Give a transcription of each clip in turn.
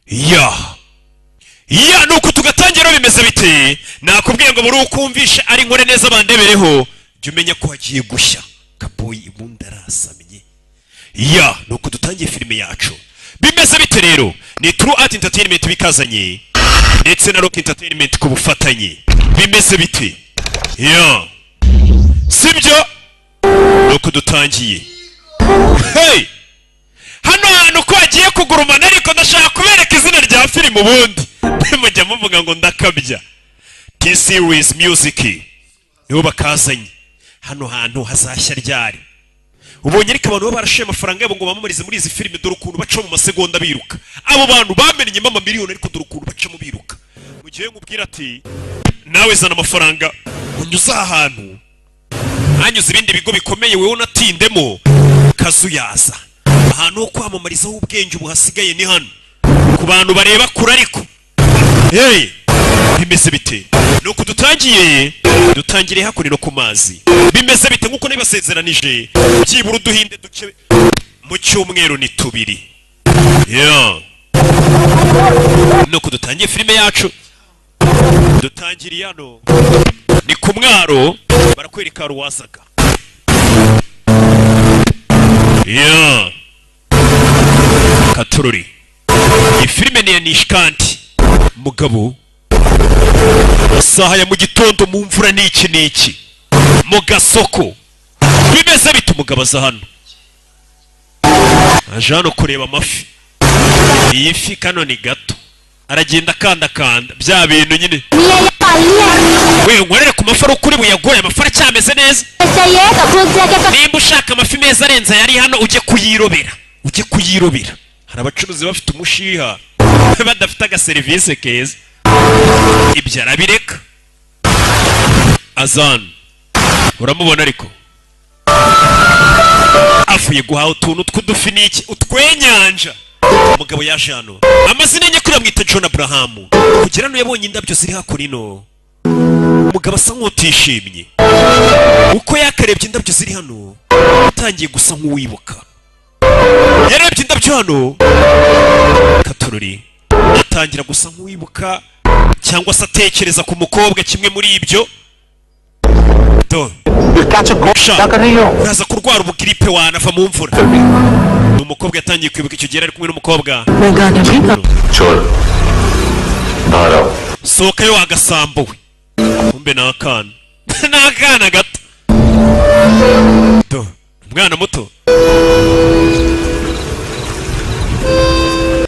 ya nuko tugatangira bimeze bite nakubwiye ngo muri ukumvisha ari nkore neza bandebereho jya umenya ko hagiye gushya kaboyi ibundi arasamye ya nuko dutangiye filime yacu bimeze bite rero ni True Art Entertainment bikazanye ndetse na Rock Entertainment ku bufatanye bimeze bite ya sibyo nuko dutangiye hey hano hantu ko hagiye kugurumana ariko ndashaka kubereka izina rya filime ubundi mujya muvuga ngo ndakabya T-Series Music nibo bakazanye hano hantu hazashya ryari ubonye ariko abantu barashiye amafaranga yabo ngo bamamarize muri izi filime dore ukuntu baca mu masegonda biruka abo bantu bamenye mama miliyoni ariko dore ukuntu baca mu biruka mu gihe nkubwira ati nawe zana amafaranga unyuza ahantu hanyuze ibindi bigo bikomeye wewe unatindemo kazuyaza ahantu ho kwamamarizaho ubwenge ubu hasigaye ni hano ku bantu bareba kure ariko hey bimeze bite nuko dutangire hakurino ku mazi bimeze bite nkuko nibasezeranije byibura duhinde duce mu cyumweru ni tubiri nuko dutangiye filime yacu dutangiriye hano ni ku mwaro barakwereka ruwazaga Katururi iyi filime ni ya Nishkanti mugabo isaha ya mu gitondo mu mvura n'iki mu gasoko bimeze bite umugabo aza hano aje hano kureba amafi iyi fi kano ni gato aragenda kanda bya bintu nyine we ngorere ku mafi ukuri buyagoye amafi aracyameze neza nimba ushaka amafi meza arenze yari hano ujye kuyirobera hari abacuruzi bafite umushiha badafite agaserivisi keza ibyo arabireka azan uramubona ariko avuye guhaha utuntu tw'udufi n'iki utwenyanja umugabo yaje hano amazina ye kuri bamwita John Abraham kugira ngo yabonye indabyo ziri hakurino umugabo asa nk'utishimye uko yakarebye indabyo ziri hano atangiye gusa nk'uwibuka yarebye indabyo hano Katururi atangira gusa nk'uwibuka cyangwa se atekereza ku mukobwa kimwe muri ibyo uraza kurwara ubugiripe wanava mu mvura umukobwa yatangiye kwibuka icyo gihe ari kumwe n'umukobwa sohoka yo wagasambuwe kumbe n'akana gato umwana muto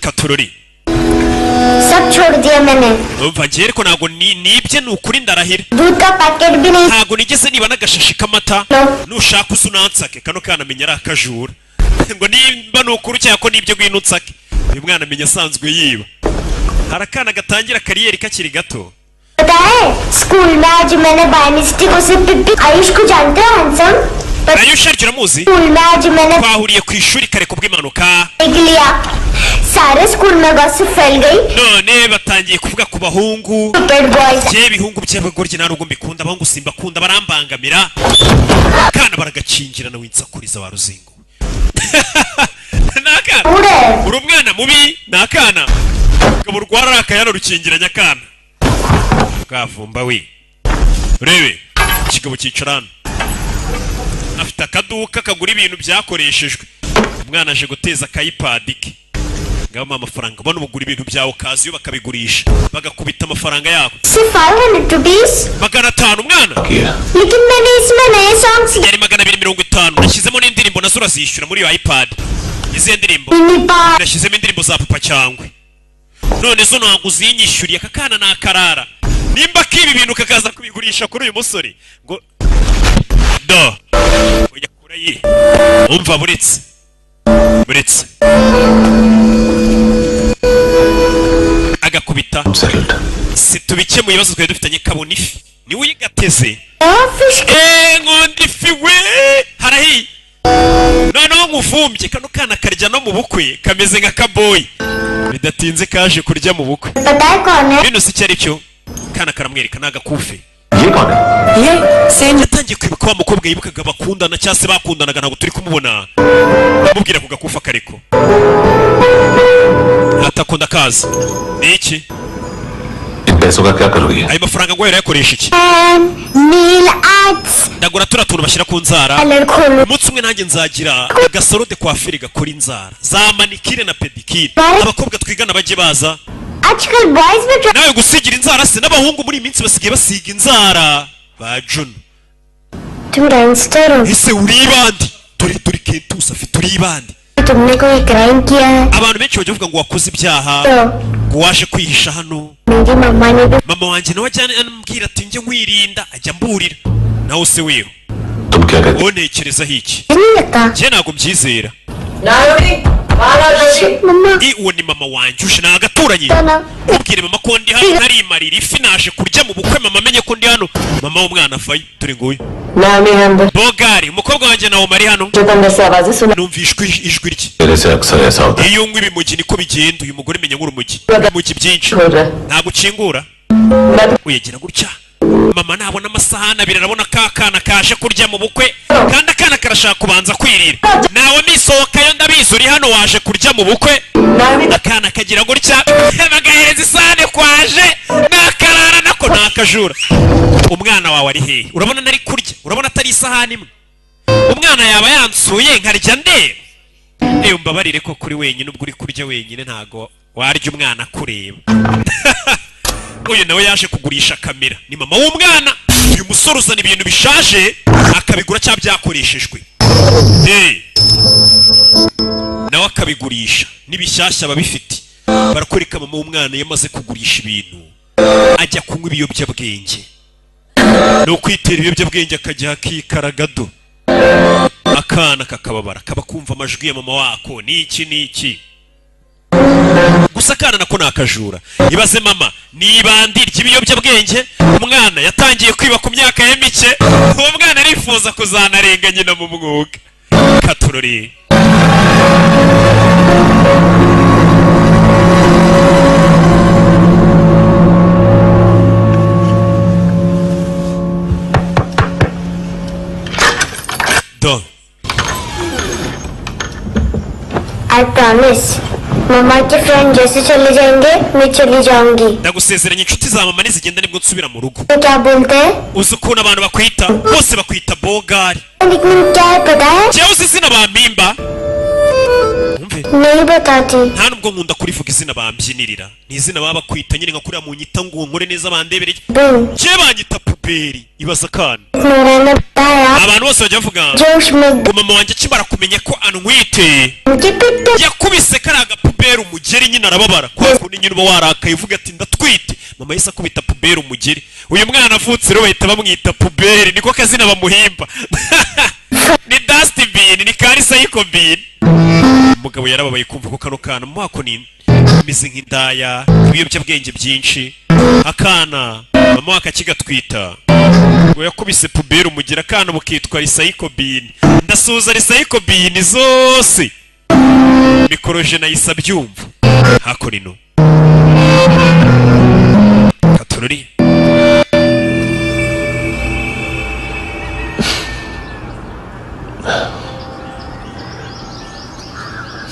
Katururi सब छोड़ दिया मैंने umva ngiye ariko ntago nibye nukuri ndarahira दूध का पैकेट भी नहीं ntago nigeze niba n'agashashi k'amata nushaka usunansake kano kana amenya ari akajura ngo nimba nukuri cyangwa ko nibyo gwino unsake uyu mwana amenya asanzwe yiba hari akana gatangira kariyeri kakiri gato पता है स्कूल में आज मैंने बायोनिस्टिक से पिप्पी आयुष को जानते हो handsome Ayush ariko uramuzi school में आज मैंने twahuriye ku ishuri kare kubw'impanuka लिया सारे स्कूल में गॉसिप फैल गई none batangiye kuvuga ku bahungu stupid boys je bihungu by'abagoryi nta nubwo mbikunda abahungu simbakunda barambangamira kana baragacingira na winsakuriza wa ruzingo nakana uri umwana mubi nakana ngabo rwara akayana rukingiranya kana kavumba we urebe ikigabo cyicarana afite akaduka kagura ibintu byakoreshejwe umwana aje guteza kayipad ke ngama amafaranga bano bugura ibintu byawo kazi yo bakabigurisha bagakubita amafaranga yako सिर्फ 500 rupees magana 5 umwana लेकिन मैंने इसमें नए songs yari magana 250 nashyizemo n'indirimbo nazo urazishyura muri iyo iPad izi ndirimbo nashyizemo indirimbo za papa cyangwe none zo ntabwo uzinyishyuriye akakana nakarara nimba kibi bintu kakaza kubigurisha kuri uyu musore ngo do oya kurayi umva buretse agakubita situbike mu bibazo twari dufitanye kabona ifi ni uyigateze ngondi ifi we harahi noneho nkuvumbye kano kana karya no mu bukwe kameze nka kaboyi bidatinze kaje kurya mu bukwe bino si cyari cyo kana karamwereka nagakufe yatangiye kwibuka wa mukobwa yibukaga bakundana cyangwa se bakundanaga ntabwo turi kumubona amubwira ku gakufa kariko agatako ndakazi. Ni iki? इन पैसों का क्या करोगे? Ayo mafaranga ngo yakoresha iki? Nail arts. Ndagura turatuntu bashyira ku nzara. Color kholo. Umunsi umwe nanjye nzagira agasaro de coiffure gakora inzara. Za manikire na pedicure. Abakobwa twigana baje baza. Aajkal boys bhi Nawe gusigira inzara se n'abahungu muri iminsi basigaye basiga inzara. Ba Juno. tum gangster ho. Ese uri bandi? Turi Kentus afite uri bandi. तुमने कोई क्राइम किया है? Abantu benshi bajya bavuga ngo wakoze ibyaha. Ngo waje kwihisha hano. मेरी मम्मा ने भी Mama wanjye nawe ajyana anambwira ati njye nkwirinda ajya mburira. Nawe se wewe. तुम क्या कहते? Wonekerezaho iki? नहीं लगता Njye ntabwo mbyizera. मम्मा Uwo ni mama wanjye ushe nagaturanye. ना Ubwire mama ko ndi hano narimarira ifi naje kurya mu bukwe mama amenye ko ndi hano. Mama w'umwana afaye dore nguyu. नाम है अंदर Bogari umukobwa wanjye nawe mari hano. जो अंदर से आवाजें सुना Numvishwe ijwi rye. मेरे से अक्सर ऐसा होता है। Iyo nkwi bimugi niko bigenda uyu mugore menya nk'urumugi. Umugi byinshi. छोड़ रहा Ntabwo ukingura. मैं Uyagira gutya. Mama nabona amasahani abiri arabona ka kana kaje kurya mu bukwe kandi akana karashaka kubanza kwirira. Nawe misohokayo ndabizi uri hano waje kurya mu bukwe. Akana kagira gutya bagahereza isahani kwaje nakarara nako nakajura. Umwana wawe ari hehe? Urabona nari kurya? Urabona atari isahani imwe? Umwana yaba yansuye nkarya ndeba. Eyo mbabarire ko kuri wenyine ubwo uri kurya wenyine ntago warya umwana kureba. Uyu nawe yaje kugurisha kamera. Ni mama w'umwana. Uyu musore uzana ibintu bishaje akabigura cyangwa byakoreshejwe. Nawe akabigurisha n'ibishyashya babifite. Barakwereka mama w'umwana yamaze kugurisha ibintu. Ajya kunywa ibiyobyabwenge. No kwitera ibiyobyabwenge akajya akikaragado. Akana kakababara kaba kumva amajwi ya mama wako niki. Gusa akana nako nakajura. Ibaze mama nibandi ry'ibiyobyabwenge umwana yatangiye kwiba ku myaka ye mike. Uwo mwana arifuza kuzanarenga nyina mu mwuga. Katurori. Do. I promise. मम्मा के फ्रेंड जैसे चले जाएंगे मैं चली जाऊंगी Ndagusezeranya inshuti za mama nizigenda nibwo nsubira mu rugo. तो क्या बोलते हैं Uzi ukuntu abantu bakwita bose bakwita Bogari. लेकिन क्या है पता है Jewe uzi izina bampimba? Umve. नहीं बताती Nta nubwo nkunda kurivuga izina bambyinirira. Ni izina baba bakwita nyine nka kuriya mu nyita ngo nkore neza bandebereye. Boom Je banyita puberi ibaza kana. मैंने बताया Abantu bose bajya bavuga जोश में ngo mama wanjye akimara kumenya ko antwite मुझे पिट yakubise kariya puberi umugeri nyine arababara kwa kundi nyine uba warakaye uvuga ati ndatwite. Mama yise akubita puberi umugeri. Uyu mwana avutse rero bahita bamwita puberi niko kazina bamuhimba. Ni dustbin ni karisa y'ikobin. Umugabo yarababaye kumva ko kano kana mu mako ni mize nk'indaya ibiyobyabwenge byinshi. Akana mama wakakigatwita ngo yakubise puberi umugira akana bukitwa risayikobin. Ndasuza risayikobin zose mikoroje nayisa byumva hakorino katurori.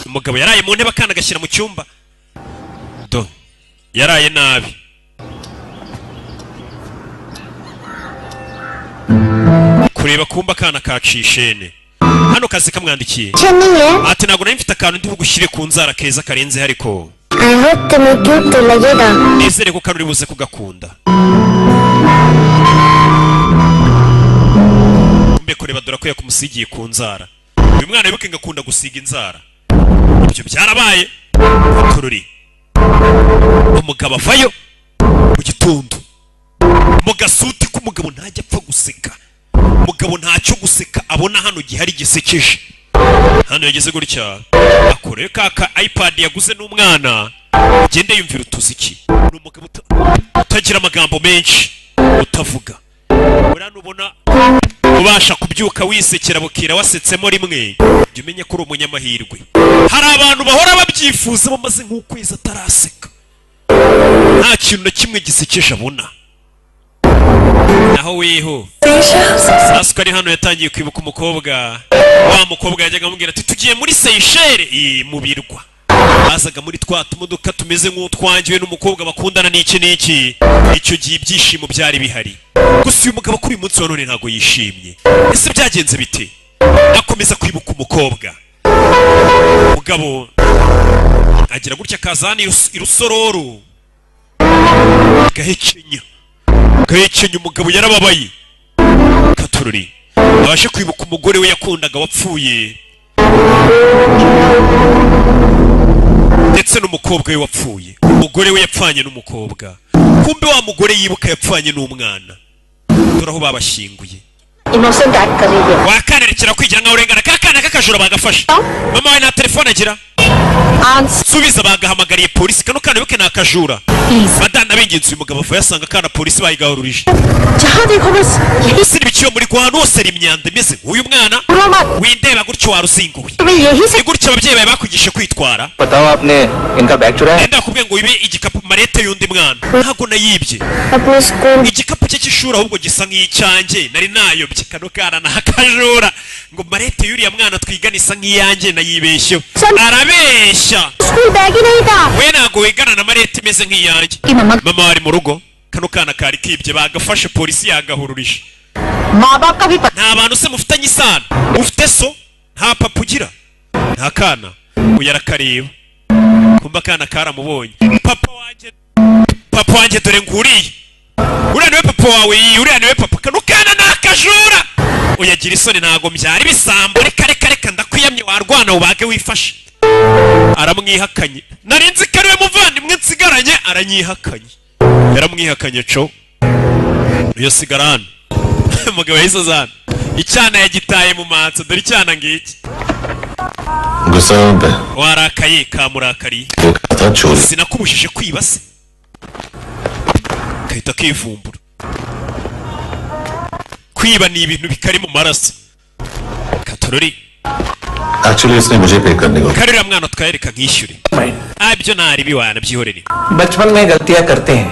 Umugabo yaraye mu ntebe akana gashyira mu cyumba. Do yaraye nabi. Kureba kumba akana kacishene. Hano kazi kamwandikiye. अच्छा नहीं है Ati ntabwo nari mfite akantu ndi bugushyire ku nzara keza karenze ariko I hope तुम्हें क्यूट तो लगेगा nizere ko kano uri buze kugakunda. Mbe kureba dore ko yakumusigiye ku nzara. Uyu mwana wibuke ngakunda gusiga inzara. Ibyo byarabaye. Tururi. Umugabo avayo mu gitondo. Mu gasuti k'umugabo ntajya apfa guseka. Umugabo ntacyo guseka abona hano gihari gisekeje. Hano yageze gutya akore kaka iPad yaguze n'umwana agende yumvira utuziki. Ni umugabo utagira amagambo menshi utavuga. Urana ubona ubasha kubyuka wisekera bukira wasetsemo rimwe jya umenye ko uri umunyamahirwe. Hari abantu bahora babyifuza bamaze nk'ukwezi ataraseka nta kintu na kimwe gisekeje abona. Naho weho Sasuke ari hano yatangiye kwibuka umukobwa. Wa mukobwa yajyaga amubwira ati tugiye muri Seychelles mu birwa. bazaga muri twa tumodoka tumeze nk'utwangiwe n'umukobwa bakundana n'iki n'iki. Icyo gihe ibyishimo byari bihari. Gusa uyu mugabo kuri uyu munsi wa none ntago yishimye. Ese byagenze bite? Akomeza kwibuka umukobwa. Mugabo agira gutya kazana irusororo. Gahekenya umugabo yarababaye. Katururi abashe kwibuka umugore we yakundaga wapfuye, ndetse n'umukobwa we wapfuye. Umugore we yapfanye n'umukobwa, kumbe wa mugore yibuka yapfanye n'umwana. Dore aho babashyinguye. Innocent act कर रही है. Wakanerekera kwigira nkaho urengana. Kakana kakajura bagafashe. Mama we nta telefone agira. Subiza bagahamagariye polisi. Kano kana yuke nakajura. Badana binginze uyu mugabo avuye asanga kana polisi bayigahururije. जहाँ देखो बस यही Siri biciyo muri Rwanda hose ari imyanda imeze uyu mwana windeba gutyo waruzinguye. यही से Gutyo ababyeyi bawe bakugishe kwitwara. बताओ आपने इनका बैग चुराया? Enda kubwiye ngo ibe igikapu marete y'undi mwana. Ntago nayibye. अपने school Igikapu cye cy'ishuri ahubwo gisa nk'icyanjye nari nayobye. Kano kana nakajura ngo marete y'uriya mwana twigana isa nk'iyanjye nayibeshye. Arabeshya. School bag ही नहीं था. We ntago wigana na marete imeze nk'iyanjye. Mama wari mu rugo. Kano kana kari kibye bagafashe polisi yagahururije. माँ बाप का भी पता. Nta bantu se mufitanye isano. Ufite so nta papa ugira. Nta kana uyu arakareba. Kumba kana karamubonye. Papa wanjye dore nguriye. Uriya niwe papa wawe, uriya niwe papa. Kano kana nakajura. Uyagira isoni ntago mbyari bisambo. Reka ndakwiyamye warwana ubage wifashe. Aramwihakanye. Narinzi ko ariwe muvandimwe nsigaranye, aranyihakanye. Yaramwihakanye co. Uyo sigarana. Mugabo yahise azana. Icyana yagitaye mu matso. Dore icyana ngiki. गुस्सा होता है Warakaye kamurakariye. ये कहा था चोरी Sinakubujije kwiba se. Kahita kivumbura. Kwiba ni ibintu bikari mu maraso. Katorori. Actually इसने मुझे पे करने को Karira mwana twayereka nkishyure. Abyo ntari biwana byihorere. बचपन में गलतियां करते हैं,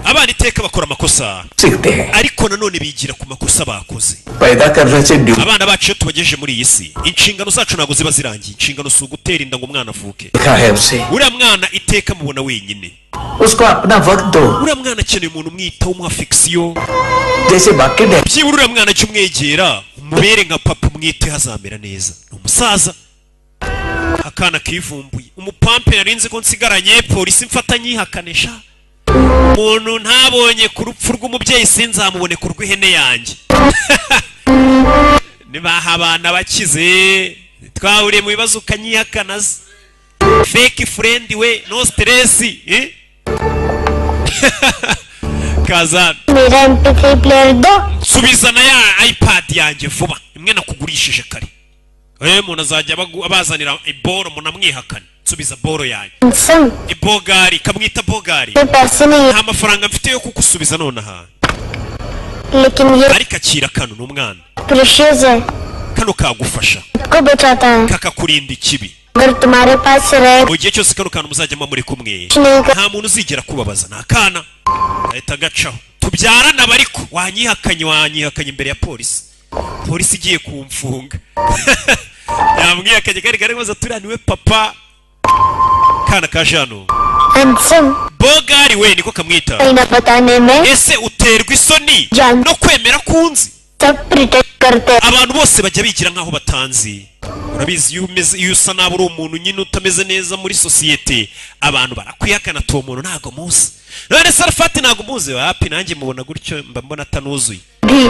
Abana iteka bakora amakosa. सीखते हैं. Ariko nanone bigira ku makosa bakoze. पैदा करने से duty Abana bacu iyo tubagejeje muri iyi si, inshingano zacu ntago ziba zirangiye. Inshingano si ugutera inda ngo umwana avuke. लिखा है उसे. Uriya mwana iteka mubona wenyine. उसको अपना वक्त दो, Uriya mwana akeneye umuntu umwitaho umuha affection. जैसे बाकी dad. Byibura uriya mwana jya umwegera umubere nka papa umwite hazamera neza. Ni umusaza. Akana kivumbuye. Umupampe yarinze ko nsigaranye polisi mfatanye ihakanisha. Umuntu ntabonye ku rupfu rw'umubyeyi sinzamubone ku rw'ihene yanjye. Nibaha abana bakize twahuriye mu bibazo ukanyihakanaza. Fake friend we no stress eh? Kazana मेरा MP3 player दो. subizana ya iPad yanjye vuba imwe nakugurishije kare. Umuntu azajya abazanira iboro munamwihakana. Subiza boro yanjye. संग Ibogari kamwita bogari. में पैसे नहीं है, Nta mafaranga mfite yo kugusubiza nonaha. लेकिन ये Ariko akira kano n'umwana. Precious है, Kano kagufasha. को बचाता है. Kakakurinda ikibi. अगर तुम्हारे पास रहे Mu gihe cyose kano kantu muzajya muri kumwe. नहीं कर Nta muntu uzigera kubabaza nta kana. Ahita gacaho. Tubyarana bariko wanyihakanye imbere ya polisi. Polisi igiye kumfunga. Yamwihakanye kari maze turaniwe papa. Kana kajano. Handsome Bogari we niko kamwita. नहीं ना बताने में Ese uterwa isoni Jan- no kwemera kunzi. सब प्रिटेक्ट करते हैं. Abantu bose bajya bigira nkaho batanzi. Urabizi iyo usa nabi uri umuntu nyine utameze neza muri societe, abantu barakwihakana to umuntu ntago muzi. None Sarafati ntago muzi wapi nanjye mubona gutyo mba mbona atanuzuye. भी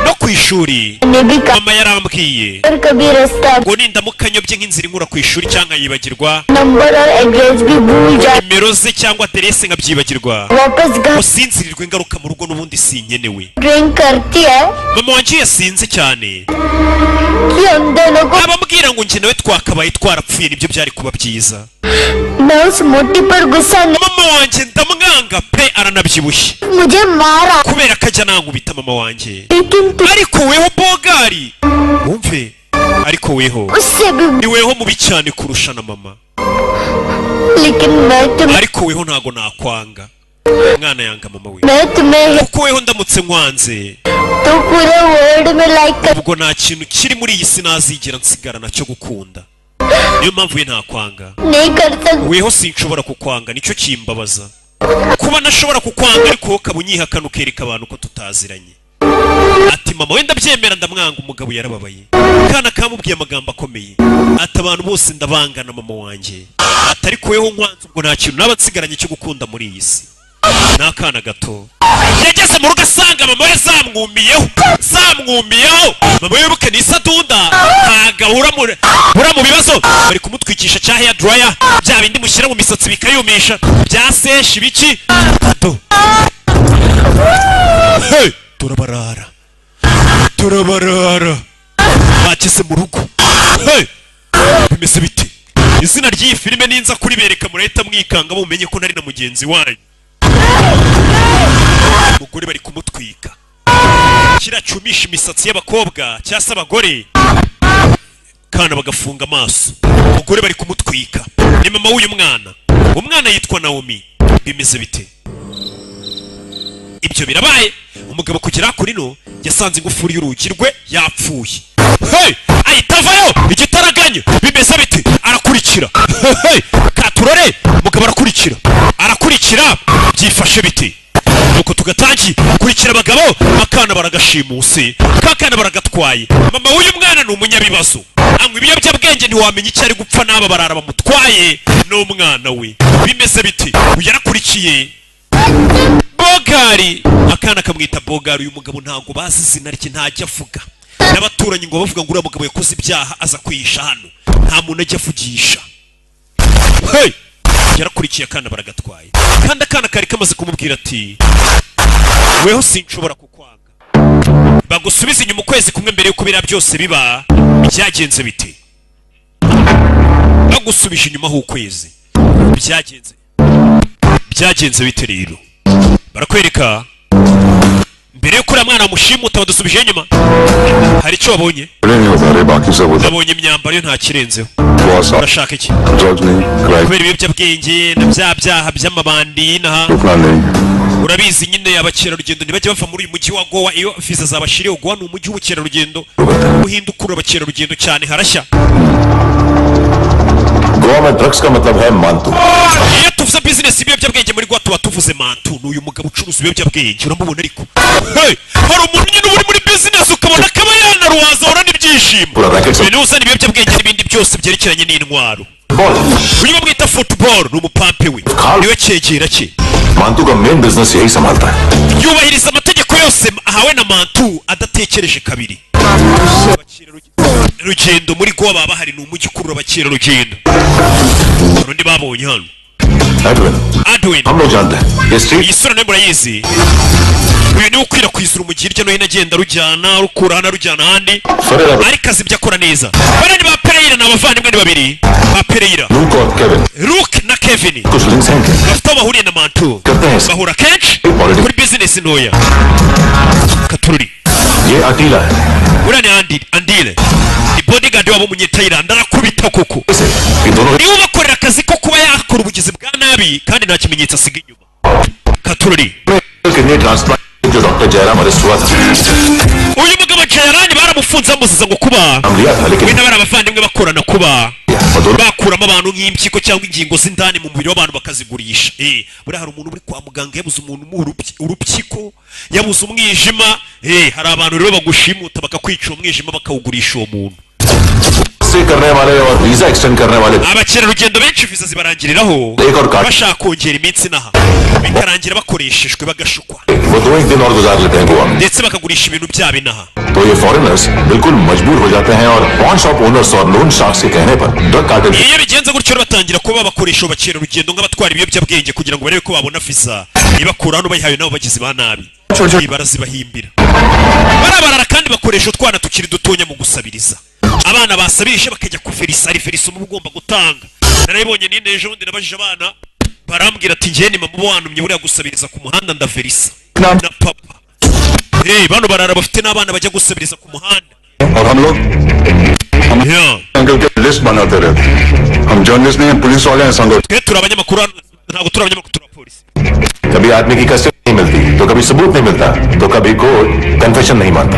No ku ishuri ने भी कहा mama yarambwiye और कभी रास्ता ngo nindamukanyobye nk'inzira inkura ku ishuri cyangwa yibagirwa number और एड्रेस भी भूल जाए, nimero ze cyangwa aderese nkabyibagirwa. वापस घर Usinzirirwe ingaruka mu rugo n'ubundi sinkenewe. Drink करती है Mama wanjye yasinze cyane. कि हम दोनों को Abambwira ngo njye nawe twakabaye twarapfuye nibyo byari kuba byiza. मैं उस मोटी पर गुस्सा नहीं, Mama wanjye ndamwanga pe aranabyibushye. मुझे मारा, Kubera ko ajya nankubita mama wanjye. लेकिन तू Ariko weho Bogari. Wumve. Ariko weho. उससे भी, Ni weho mubi cyane kurusha na mama. लेकिन Ariko weho ntago nakwanga. Mwana yanga mama we. मैं तुम्हें Kuko weho ndamutse nkwanze. तो पूरे वर्ल्ड में लाइक कर, Ubwo nta kintu kiri muri iyi si nazigera nsigara nacyo gukunda. niyo mpamvu we ntakwanga नहीं कर सकती weho sinshobora kukwanga nicyo kimbabaza kuba nashobora kukwanga ariko ukaba unyihakana ukereka abantu ko tutaziranye ati mama wenda byemera ndamwanga umugabo yarababaye kana kamubwiye amagambo akomeye ati abantu bose ndabangana mama wanjye atari kuweho nkwanze ubwo nta kintu naba nsigaranye cyo gukunda muri iyi si n'akana gato yageze mu rugo asanga mama we zamwumiyeho mama we wibuke ni isadunda ntagahura mu bibazo bari kumutwikisha cya hair dryer bya bindi mushyira mu misatsi bikayumisha bya seshi biki do hey turabarara bageze mu rugo hey bimeze bite izina ry'iyi filime ninza kuribereka murahita mwikanga mumenye ko nari na mugenzi wanyu umugore bari kumutwika kiracumisha imisatsi y'abakobwa cyangwa se abagore kana bagafunga amaso umugore bari kumutwika ni mama w'uyu mwana umwana yitwa Naomi bimeze bite ibyo birabaye umugabo kugera kuri no yasanze ingufuri y'urugi rwe yapfuye hey ahita avayo igitaraganya bimeze bite arakurikira hey katurore umugabo arakurikira byifashe bite nuko tugatangi kurikira abagabo akana baragashimuse kakana baragatwaye mama w'uyu mwana ni umunyabibazo anywa ibiyobyabwenge ntiwamenya icyo ari gupfa n'aba barara bamutwaye n'umwana we bimeze bite yarakurikiye Bogari akana kamwita Bogari uyu mugabo ntago bazi izina rye ntajya avuga n'abaturanyi ngo bavuga ngo uriya mugabo yakoze ibyaha aza kwihisha hano nta muntu ajya avugisha hey yarakurikiye akana baragatwaye kandi akana kari kamaze kumubwira ati weho sinshobora kukwanga bagusubiza inyuma ukwezi kumwe mbere yuko biriya byose biba byagenze bite bagusubije inyuma h'ukwezi byagenze bite rero barakwereka mbere yuko uriya mwana wamushimuta badusubije inyuma hari icyo wabonye nabonye imyambaro yo nta kirenzeho urashaka iki kubera ibiyobyabwenge na bya byaha by'amabandi n'aha urabizi nyine abakerarugendo ntibajya bava muri uyu mujyi wa Goa iyo viza zabashiriye Goa ni umujyi w'ubukerarugendo uhinda ukurura abakerarugendo cyane harashya Goa में ड्रग्स का मतलब है मांतू iyo tuvuze business ibiyobyabwenge muri Goa tuba tuvuze mantu n'uyu mugabo ucuruza ibiyobyabwenge uramubona ariko hey hari umuntu nyine uri muri business ukabona akaba yanaruwaza urana ibyishimo ibintu uzana ibiyobyabwenge n'ibindi byose byerekeranye n'intwaro uyu bamwita football ni umupampe we niwe cyegera cye मांतू का main business यही संभालता है yubahiriza amategeko yose ahawe na mantu adatekereje kabiri rugendo muri Goa baba hari n'umujyi ukurura abakerarugendo urundi babonye hano Edwin हम लोग जानते हैं ये street iyi sura nayo murayizi uyu niwe ukwirakwiza urumogi hirya no hino agenda rujyana rukura hano rujyana ahandi ariko azi ibyo akora neza bariya ni ba Pereira ni abavandimwe ni babiri ba Pereira Luke na Kevin bafite aho bahuriye na mantu bahura kenshi kuri business ntoya katururi ये अकेला है uriya ni Andile ni bodyguard wabo umunyethailand arakubita koko ये दोनों niwe ubakorera akazi ko kuba yakora ubugizi bwa nabi kandi nta kimenyetso asiga inyuma katururi kidney transplant जो डॉक्टर जयराम अरेस्ट हुआ था uyu mugabo Jayarani baramufunze bamuziza ngo kuba हम लिया था लेकिन we n'abari abavandimwe bakorana kuba bakuramo abantu nk'impyiko cyangwa ingingo z'indani mu mubiri w'abantu bakazigurisha buriya hari umuntu uri kwa muganga yabuze umuntu umuha urupyiko yabuze umwijima hari abantu rero bagushimuta bakakwica umwijima bakawugurisha uwo muntu से करने वाले और visa extend करने वाले abakerarugendo benshi viza zibarangiriraho bashaka kongera iminsi naha bikarangira bakoreshejwe bagashukwa वो 2 दिन और गुजार लेते हैं गोवा में ndetse bakagurisha ibintu byabo inaha तो ये फॉरेनर्स बिल्कुल मजबूर हो जाते हैं और पॉन शॉप ओनर्स और लोन शार्क्स के कहने पर drug cartel iyo bigenze gutyo batangira kuba bakoresha abakerarugendo nk'abatwara ibiyobyabwenge kugira ngo barebe ko babona viza ibakura hano bayihawe nabo bagizi ba nabi barazibahimbira barabarara kandi bakoresha utwana tukiri dutonya mu gusabiriza abana basabirije bakajya kuverisa ari verisa uba ugomba gutanga narabibonye nine ejo bundi nabajije abana barambwira ati njye ni mama wantumye buriya gusabiriza ku muhanda ndaverisa na papa bano barara bafite n'abana bajya gusabiriza ku muhanda और हम लोग अंकल के लिस्ट बनाते रहते हम जर्नलिस्ट नहीं हैं पुलिस वाले हैं संगठन twe turi abanyamakuru ntabwo turi abanyamakuru turi abapolisi कभी आदमी की कस्टडी नहीं मिलती तो कभी सबूत नहीं मिलता तो कभी कोर्ट कन्फेशन नहीं मानता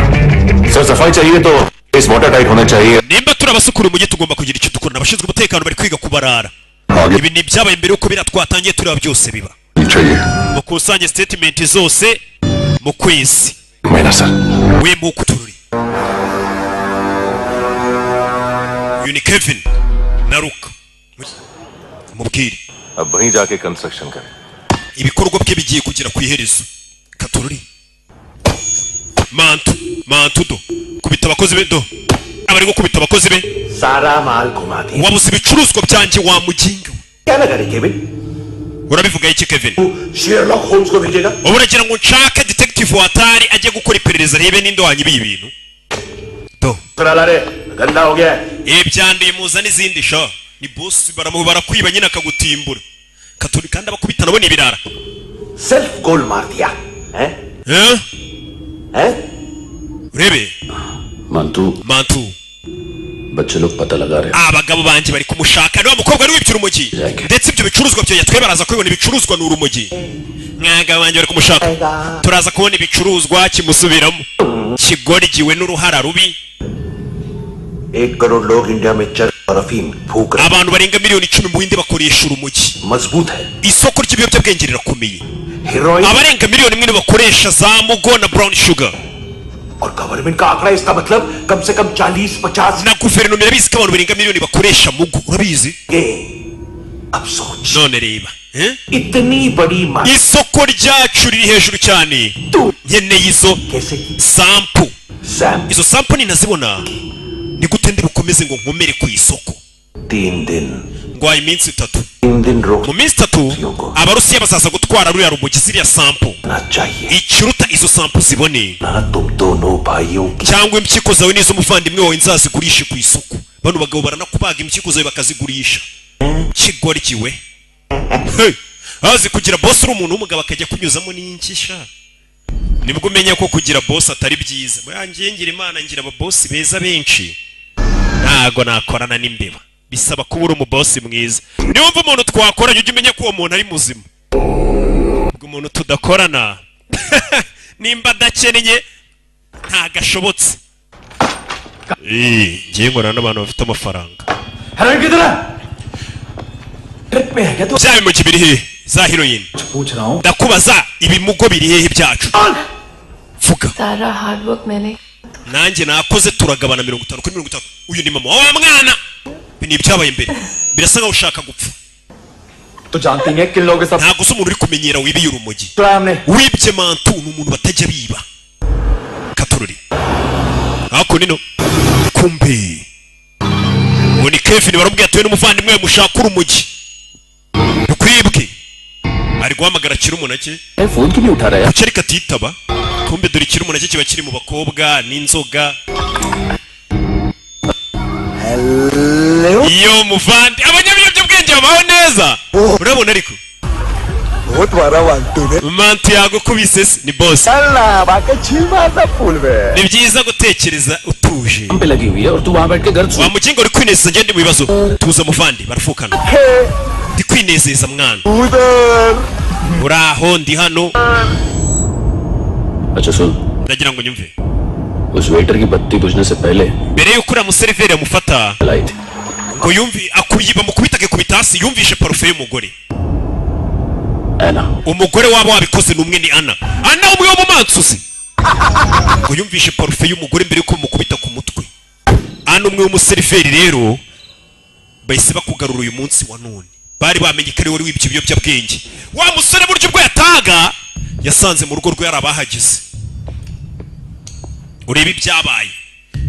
सर सफाई चाहिए तो इस वाटर टाइट होना चाहिए. nimba turabasukura umujyi tugomba kugira icyo dukora. Abashinzwe umutekano bari kwiga kubarara. आगे Ibi ni byabaye mbere uko bira twatangiye tureba byose biba. चाहिए. Mukusanye statement zose mu kwezi. मैना sir. We mukutururi. Yuni Kevin Naruka. Mubwire. अब वहीं जाके कंस्ट्रक्शन करें. Ibikorwa bye bigiye kugera ku iherezo. Katururi. Mantu do. Kubita abakozi be do. Abari gukubita abakozi be. सारा माल घुमा दिया. Wabuze ibicuruzwa byanjye wa mujinga. क्या लगा रही Kevin? Urabivuga iki Kevin? Sherlock Holmes को भेजेगा? Uragira ngo nshake detective watari ajye gukora iperereza rebe ninde wanyibiye ibintu. Do. चला रे, गंदा हो गया है. Ibyanduye muza n'izindi sha. Ni boss baramubara kwiba nyine akagutimbura. Katuri kandi abakubita nabo ni ibirara. Self goal मार दिया, हैं? हैं? Urebe. Mantu. बच्चे लोग पता लगा रहे हैं. Abagabo banje bari kumushaka niba mukobwa ari wibye urumogi. Ndetse ibyo bicuruzwa byo yatwe baraza kubibona ibicuruzwa n'urumogi. Mwaga banje bari kumushaka. Turaza kubona ibicuruzwa kimusubiramo. Kigorgiwe n'uruhara rubi. 1 करोड़ लोग इंडिया में चरस और अफीम फूक रहे हैं. Abantu barenga miliyoni 10 mu Buhinde bakoresha urumogi. मजबूत है. Isoko ry'ibiyobyabwenge rirakomeye. Heroine Abarenga miliyoni 1 bakoresha za mugo na brown sugar. और गवर्नमेंट का आंकड़ा इसका मतलब कम से कम 40-50 Na guverinoma irabizi ko abantu barenga miliyoni bakoresha mugo. Urabizi? के. अब सोच. None reba. इतनी बड़ी मात्रा Isoko ryacu riri hejuru cyane. Nkeneye izo कैसे की? sample. Sam Izo sample ninazibona. Ni gute ndi bukomeze ngo nkomere ku isoko. 3 दिन. Ngwaye iminsi 3. 3 दिन रोक Mu minsi 3 abarusiya bazaza gutwara ruriya rumogi ziriya sample. ना चाहिए. Ikiruta izo sample zibone. ना तुम दोनों भाइयों की Cyangwa impyiko zawe n'izo muvandimwe wawe nzazigurishe ku isoko. Bano bagabo baranakubaga impyiko zawe bakazigurisha. Kigorgiwe. Hey, azi kugira boss uri umuntu w'umugabo akajya kunyuzamo n'inkisha. Nibwo umenya ko kugira boss atari byiza. Murangiye ngira Imana ngira aba boss beza benshi. Ntago nakorana n'imbeba. Bisaba kuba uri umuboss mwiza. Niwumva umuntu twakoranye ujye umenya ko uwo muntu ari muzima. Ubwo umuntu tudakorana nimba adakeneye ntagashobotse. Ngiye ngorana n'abantu bafite amafaranga. Heroin किधर है? ट्रिप में है क्या तू? Bya bimugi biri hehe za heroin? पूछ रहा हूँ. Ndakubaza ibimugo biri hehe byacu? Vuga. सारा हार्ड वर्क मैंने Nanjye nakoze turagabana 50 kuri 50. Uyu ni mama wa mwana. Ni ibyabaye mbere. Birasa nkaho ushaka gupfa. तो जानती है किन लोगों के साथ Ntago se umuntu uri kumenyera wibiye urumogi. चलाया हमने. Wibye mantu ni umuntu batajya biba. Katururi. Ako nino. Kumbe. Uwo ni Kevin barambwiye atuye n'umuvandimwe we mushaka urumogi. Ukwibwe. Ari guhamagara Kirumunake. Phone क्यों नहीं उठा रहा है? Kuki ariko atitaba? Kumbe dore Kirumunake kiba kiri mu bakobwa n'inzoga. Iyo muvandi abanyabiyobyabwenge babaho neza. Urabona ariko बहुत बड़ा वांटू ने. mantu yagukubise se ni boss. चलना बाकी छील मारना फूल में. Ni byiza gutekereza utuje. पे लगी हुई है और तू वहाँ बैठ के गर्द Wa mugingo uri kwinezeza ngende mu bibazo. Tuza muvandi barafukana. Ndi kwinezeza mwana. उधर. Uraho ndi hano. अच्छा सुन, Ndagira ngo nyumve. उस वेटर की बत्ती बुझने से पहले Mbere yuko uriya museriveri amufata लाई थी. ngo yumvi akuyiba mukubita akikubita hasi yumvishe parufe y'umugore. ऐना Umugore wabo wabikoze n'umwe ni Ana. Ana umwe wo mu mansuzi. Ngo yumvishe parufe y'umugore mbere yuko mukubita ku mutwe. Ana umwe w'umuseriveri rero bahise bakugarura uyu munsi wa none. Bari bamenye ko ari wari wibye ibiyobyabwenge. Wa musore buryo ubwo yataga yasanze mu rugo rwe yari abahagize. Urebe ibyabaye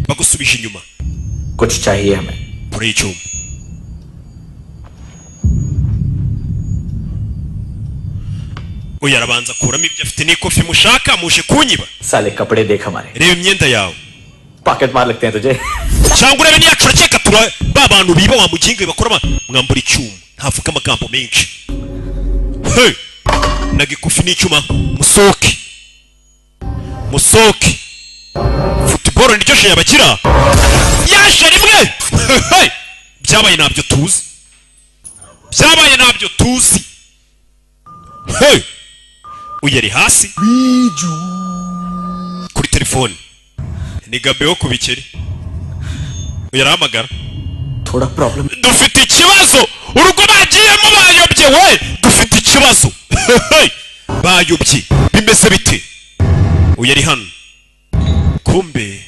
bagusubije inyuma. कुछ चाहिए हमें. Kuri icyuma. Uyu arabanza kuramo ibyo afite n'ikofi mushaka muje kunyiba. साले कपड़े देख हमारे. Reba imyenda yawe. Pocket मार लगते हैं तुझे. Cyangwa urebe niyacu urakeka tura ba bantu biba wa mugingo bakora mwambura icyuma. Ntavuga amagambo menshi. Hey! Nagikufi n'icyuma musoke. Musoke. Football niryo je yabakira. Yaje rimwe. Hey! Byabaye nabyo tuzi. Byabaye nabyo tuzi. Hey! Uyari hasi. Kuri telefone. Ni Gabe wo kubikeri. yarahamagara थोड़ा problem dufite ikibazo urugo bagiyemo bayobye we dufite ikibazo bayobye bimeze bite uyu ari hano kumbe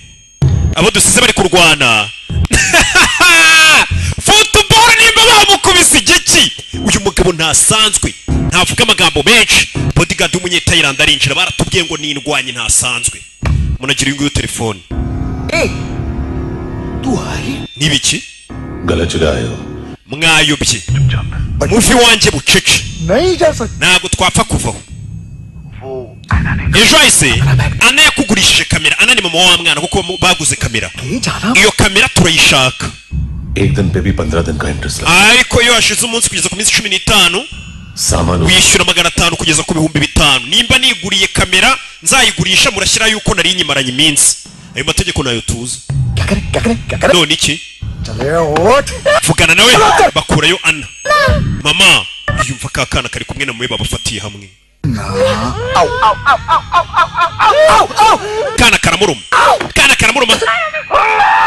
abo dusize bari kurwana football nimba bamukubise igiki uyu mugabo ntasanzwe ntavuga amagambo menshi bodyguard w'umunyetayilandi arinjira baratubwiye ngo nindwanye ntasanzwe munagira ingo telefone nibiki गलत जगह आए हो mwayobye muvi wanjye bucece ntabwo twapfa kuvaho ejo hahise ana yakugurishije kamera ana ni mama wa mwana kuko baguze kamera iyo kamera turayishaka एक दिन पे भी 15 दिन का इंटरेस्ट लगा ariko iyo hashize umunsi kugeza ku minsi 15 सामान wishyura 500 kugeza ku 5,000 nimba niguriye kamera nzayigurisha murashyira yuko nari nyimaranye iminsi ayo mategeko nayo tuzi none iki vugana nawe bakurayo ana mama yumva kakana kari kumwe na mwe babafatiye hamwe kana karamuruma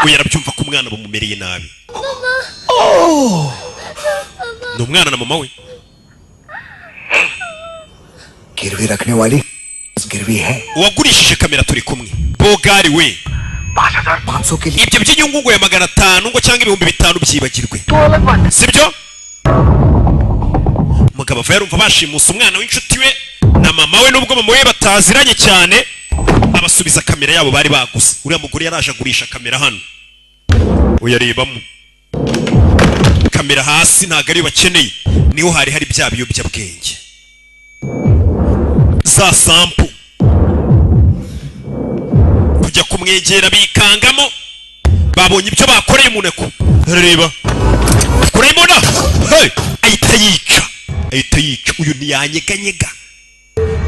uyu arabyumva ko umwana bamumereye nabi ni umwana na mama we गिरवी रखने वाली गिरवी है uwagurishije kamera turi kumwe bogari we 5,500 के लिए ibyo by'inyungu ngo ya 500 ngo cyangwa 5,000 byibagirwe sibyo mugabo ava yarumva bashimusa umwana w'inshuti we na mama we nubwo mama we bataziranye cyane abasubiza kamera yabo bari baguze uriya mugore yaraje agurisha kamera hano uyarebamo kamera hasi ntago ari bakeneye niho hari bya biyobyabwenge za sampu kujya kumwegera bikangamo babonye ibyo bakoreye umuneko reba kuremo na ahita yica uyu ntiyanyeganyega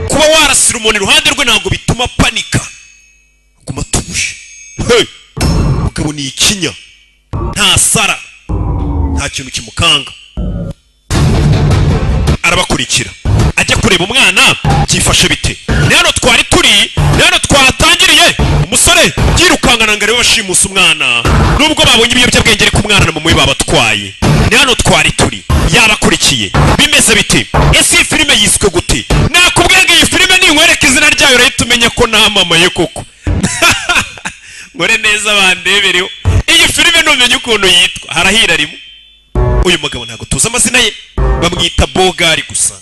kuba warasira umuntu iruhande rwe ntabwo bituma panika guma tuje mugabo ni ikinya nta sara nta kintu kimukanga arabakurikira ajya kureba umwana byifashe bite nano twari turi nano twatangiriye umusore yirukangana ngo arebe bashimusa umwana nubwo babonye ibiyobyabwenge ariko umwana na mama we babatwaye nano twari turi yabakurikiye bimeze bite ese iyi filime yiswe gute nakubwiye ngo iyi filime ninkwereka izina ryayo urahita umenya ko namamaye koko ngore neza bandebereho iyi filime ntumenye ukuntu yitwa harahira rimwe uyu mugabo ntabwo tuzi amazina ye bamwita bogari gusa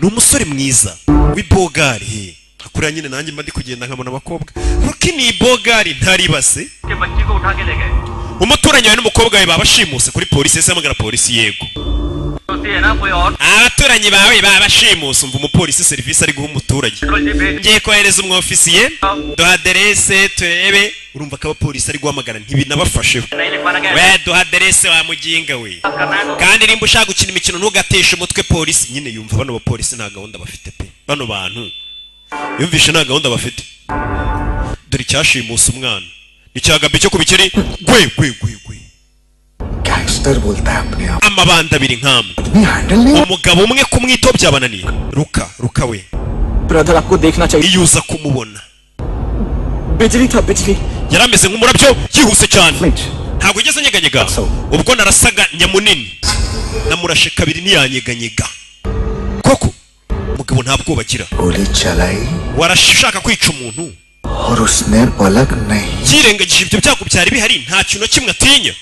ni umusore mwiza w'ibogari hakuriya nyine nanjye mba ndi kugenda nkabona abakobwa ruki ni bogari ntaribase umuturanyi wawe n'umukobwa we babashimuse kuri polisi ese hamagara polisi yego abaturanyi bawe babashimuse umva umupolisi serivisi ari guha umuturage ngiye kohereza umwofisiye duha aderese turebe urumva ko abapolisi ari guhamagara ntibinabafasheho we duha aderese wa muginga we kandi nimba ushaka gukina imikino ntugateshe umutwe polisi nyine yumva bano bapolisi nta gahunda bafite pe bano bantu yumvishe nta gahunda bafite dore icyashimusa umwana icyagabye cyo kubikeri gwe gangster बोलता है अपने आप amabanda abiri nk'amwe handle नहीं umugabo umwe kumwitaho byabananiye ruka we brother आपको देखना चाहिए iyo uza kumubona बिजली था बिजली yari ameze nk'umurabyo yihuse cyane ntabwo yigeze anyeganyega ubwo narasaga nyamunini namurashe kabiri ntiyanyeganyega koko umugabo nta bwoba agira गोली चलाई warashaka kwica umuntu और उसने पलक नहीं yirengagije ibyo byago byari bihari nta kintu kimwe atinya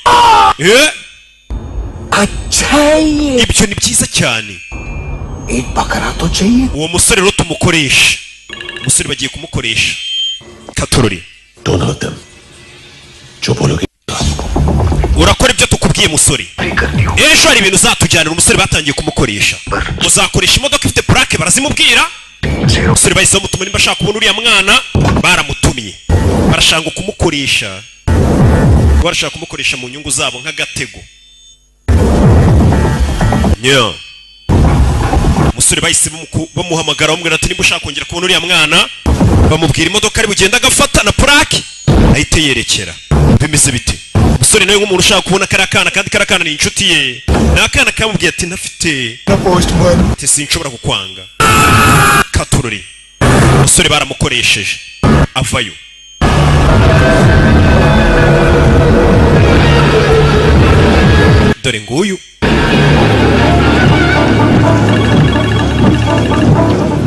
अच्छा ये ibyo ni byiza cyane एक बकरा तो चाहिए uwo musore rero tumukoresha umusore bagiye kumukoresha katorori Don't hurt them. जो बोलोगे urakora ibyo tukubwiye musore ejo hari ibintu uzatujyanira umusore batangiye kumukoresha uzakoresha imodoka ifite plaque barazimubwira umusore bahise bamutuma nimba ashaka kubona uriya mwana baramutumye barashaka kumukoresha barashaka kumukoresha mu nyungu zabo nk'agatego umusore bahise bamuhamagara bamubwira ati nimba ushaka kongera kubona uriya mwana bamubwira imodoka ari bugenda agafata na plaque ahite yerekera bimeze bite umusore nawe nk'umuntu ushaka kubona kariya kana kandi kariya kana ni inshuti ye ni akana kamubwiye ati ntafite ati sinshobora kukwanga katurori umusore baramukoresheje avayo dore nguyu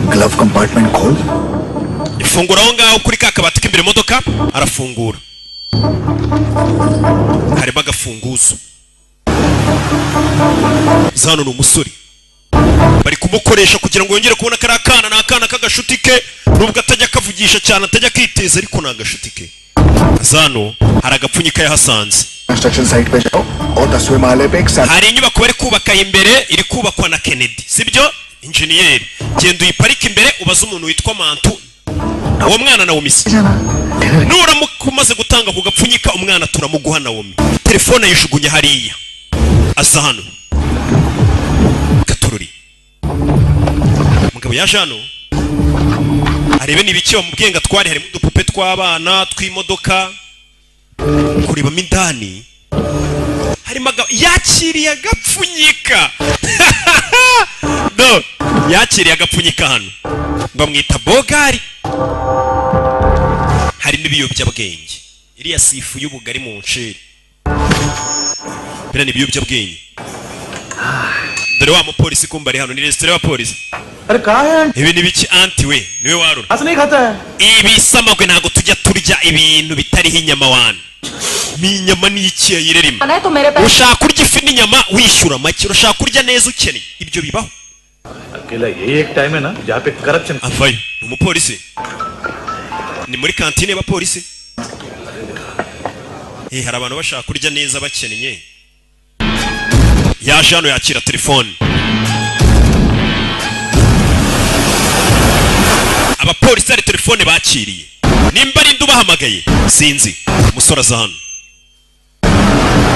glove compartment खोल ifungura aho ngaho kuri ka kabati k'imbere modoka arafungura harimo agafunguzo zano n'umusore bari kumukoresha kugira ngo yongere kubona kari akana n'akana k'agashuti ke nubwo atajya kavugisha cyane atajya kwiteza ariko ni agashuti ke zano hari agapfunyika yahasanze construction site पे जाओ और 10वें माले पे एक hari inyubako bari kubaka imbere iri kubakwa na Kennedy sibyo injeniyeri genda uyiparika imbere ubaza umuntu witwa Mantu uwo mwana na Womisi nuramuka umaze gutanga ku gapfunyika umwana turamuguha na Womi telefone yishugunye hariya aza hano Katururi mugabo yaje hano arebe nibiki bamubwiye ngo atware harimo udupupe tw'abana tw'imodoka kurebamo indani harimo yakiriye agapfunyika no yakiriye agapfunyika hano bamwita Bogari harimo ibiyobyabwenge iriya sifu y'ubugari mu nsheri bira ni ibiyobyabwenge dore wa mupolisi kumbari hano ni restaurant wa polisi ibi ni biki anti we niwe warura ibi samagwe ntago tujya turya ibintu bitariho inyama wana n'inyama n'iki yirerimo ushaka kurya ifi n'inyama wishyura make urashaka kurya neza ukeneye ibyo bibaho अकेला ये एक टाइम है ना जहाँ पे corruption avayo umupolisi ni muri kantine y'abapolisi hari abantu bashaka kurya neza bakeneye yaje hano yakira telefone abapolisi hari telefone bakiriye nimba ari ndu bahamagaye sinzi umusore aza hano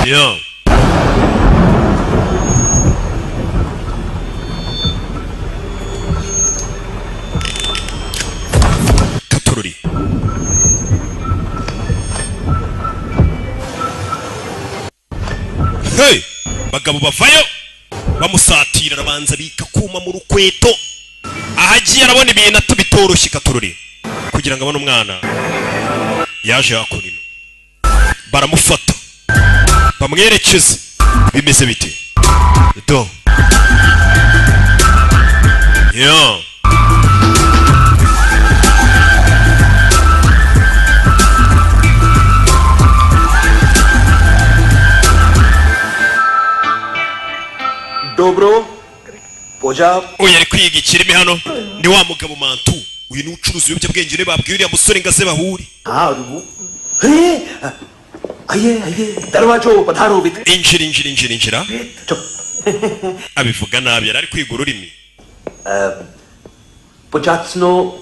yo Katururi hey bagabo bavayo bamusatira arabanza bika kuma mu rukweto ahagiye arabona ibintu atubitoroshye Katururi kugira ngo abone umwana yaje hakurino baramufata bamwerekeze bimeze bite do yo Dobro Poja uyu ari kwiga ikirimi hano ni wa mugabo Mantu uyu ni ucuruza ibiyobyabwenge ure babwiye uriya musore ngo aze bahure आइए दरवाजो पधारो injira abivuga nabi yari ari kwiga ururimi Pojatsno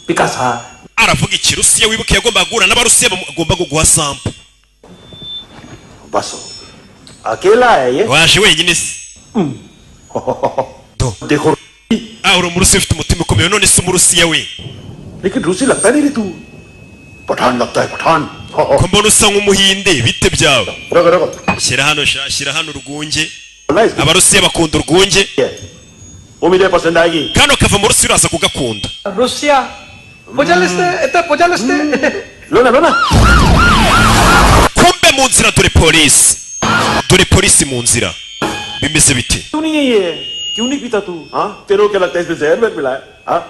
Picasa aravuga ikirusiya wibuke yagomba guhura n'abarusiya bagomba guguha sample बसो अकेला है ये waje wenyine se देखो uri umurusiya ufite umutima ukomeye none se umurusiya we लेकिन रूसी लगता नहीं रे तू पठान लगता है Pathan ko mbona usa nk'umuhinde bite byawe रगो shyira hano urwunge abarusiya bakunda urwunge वो मुझे पसंद आएगी kano kava mu rusiya uraza kugakunda Russia पोजालिस्टे लो ना kumbe mu nzira dore polisi mu nzira bimeze bite क्यों नहीं है ये क्यों नहीं पीता तू हाँ तेरे को क्या लगता है इसमें जहर में मिला है हाँ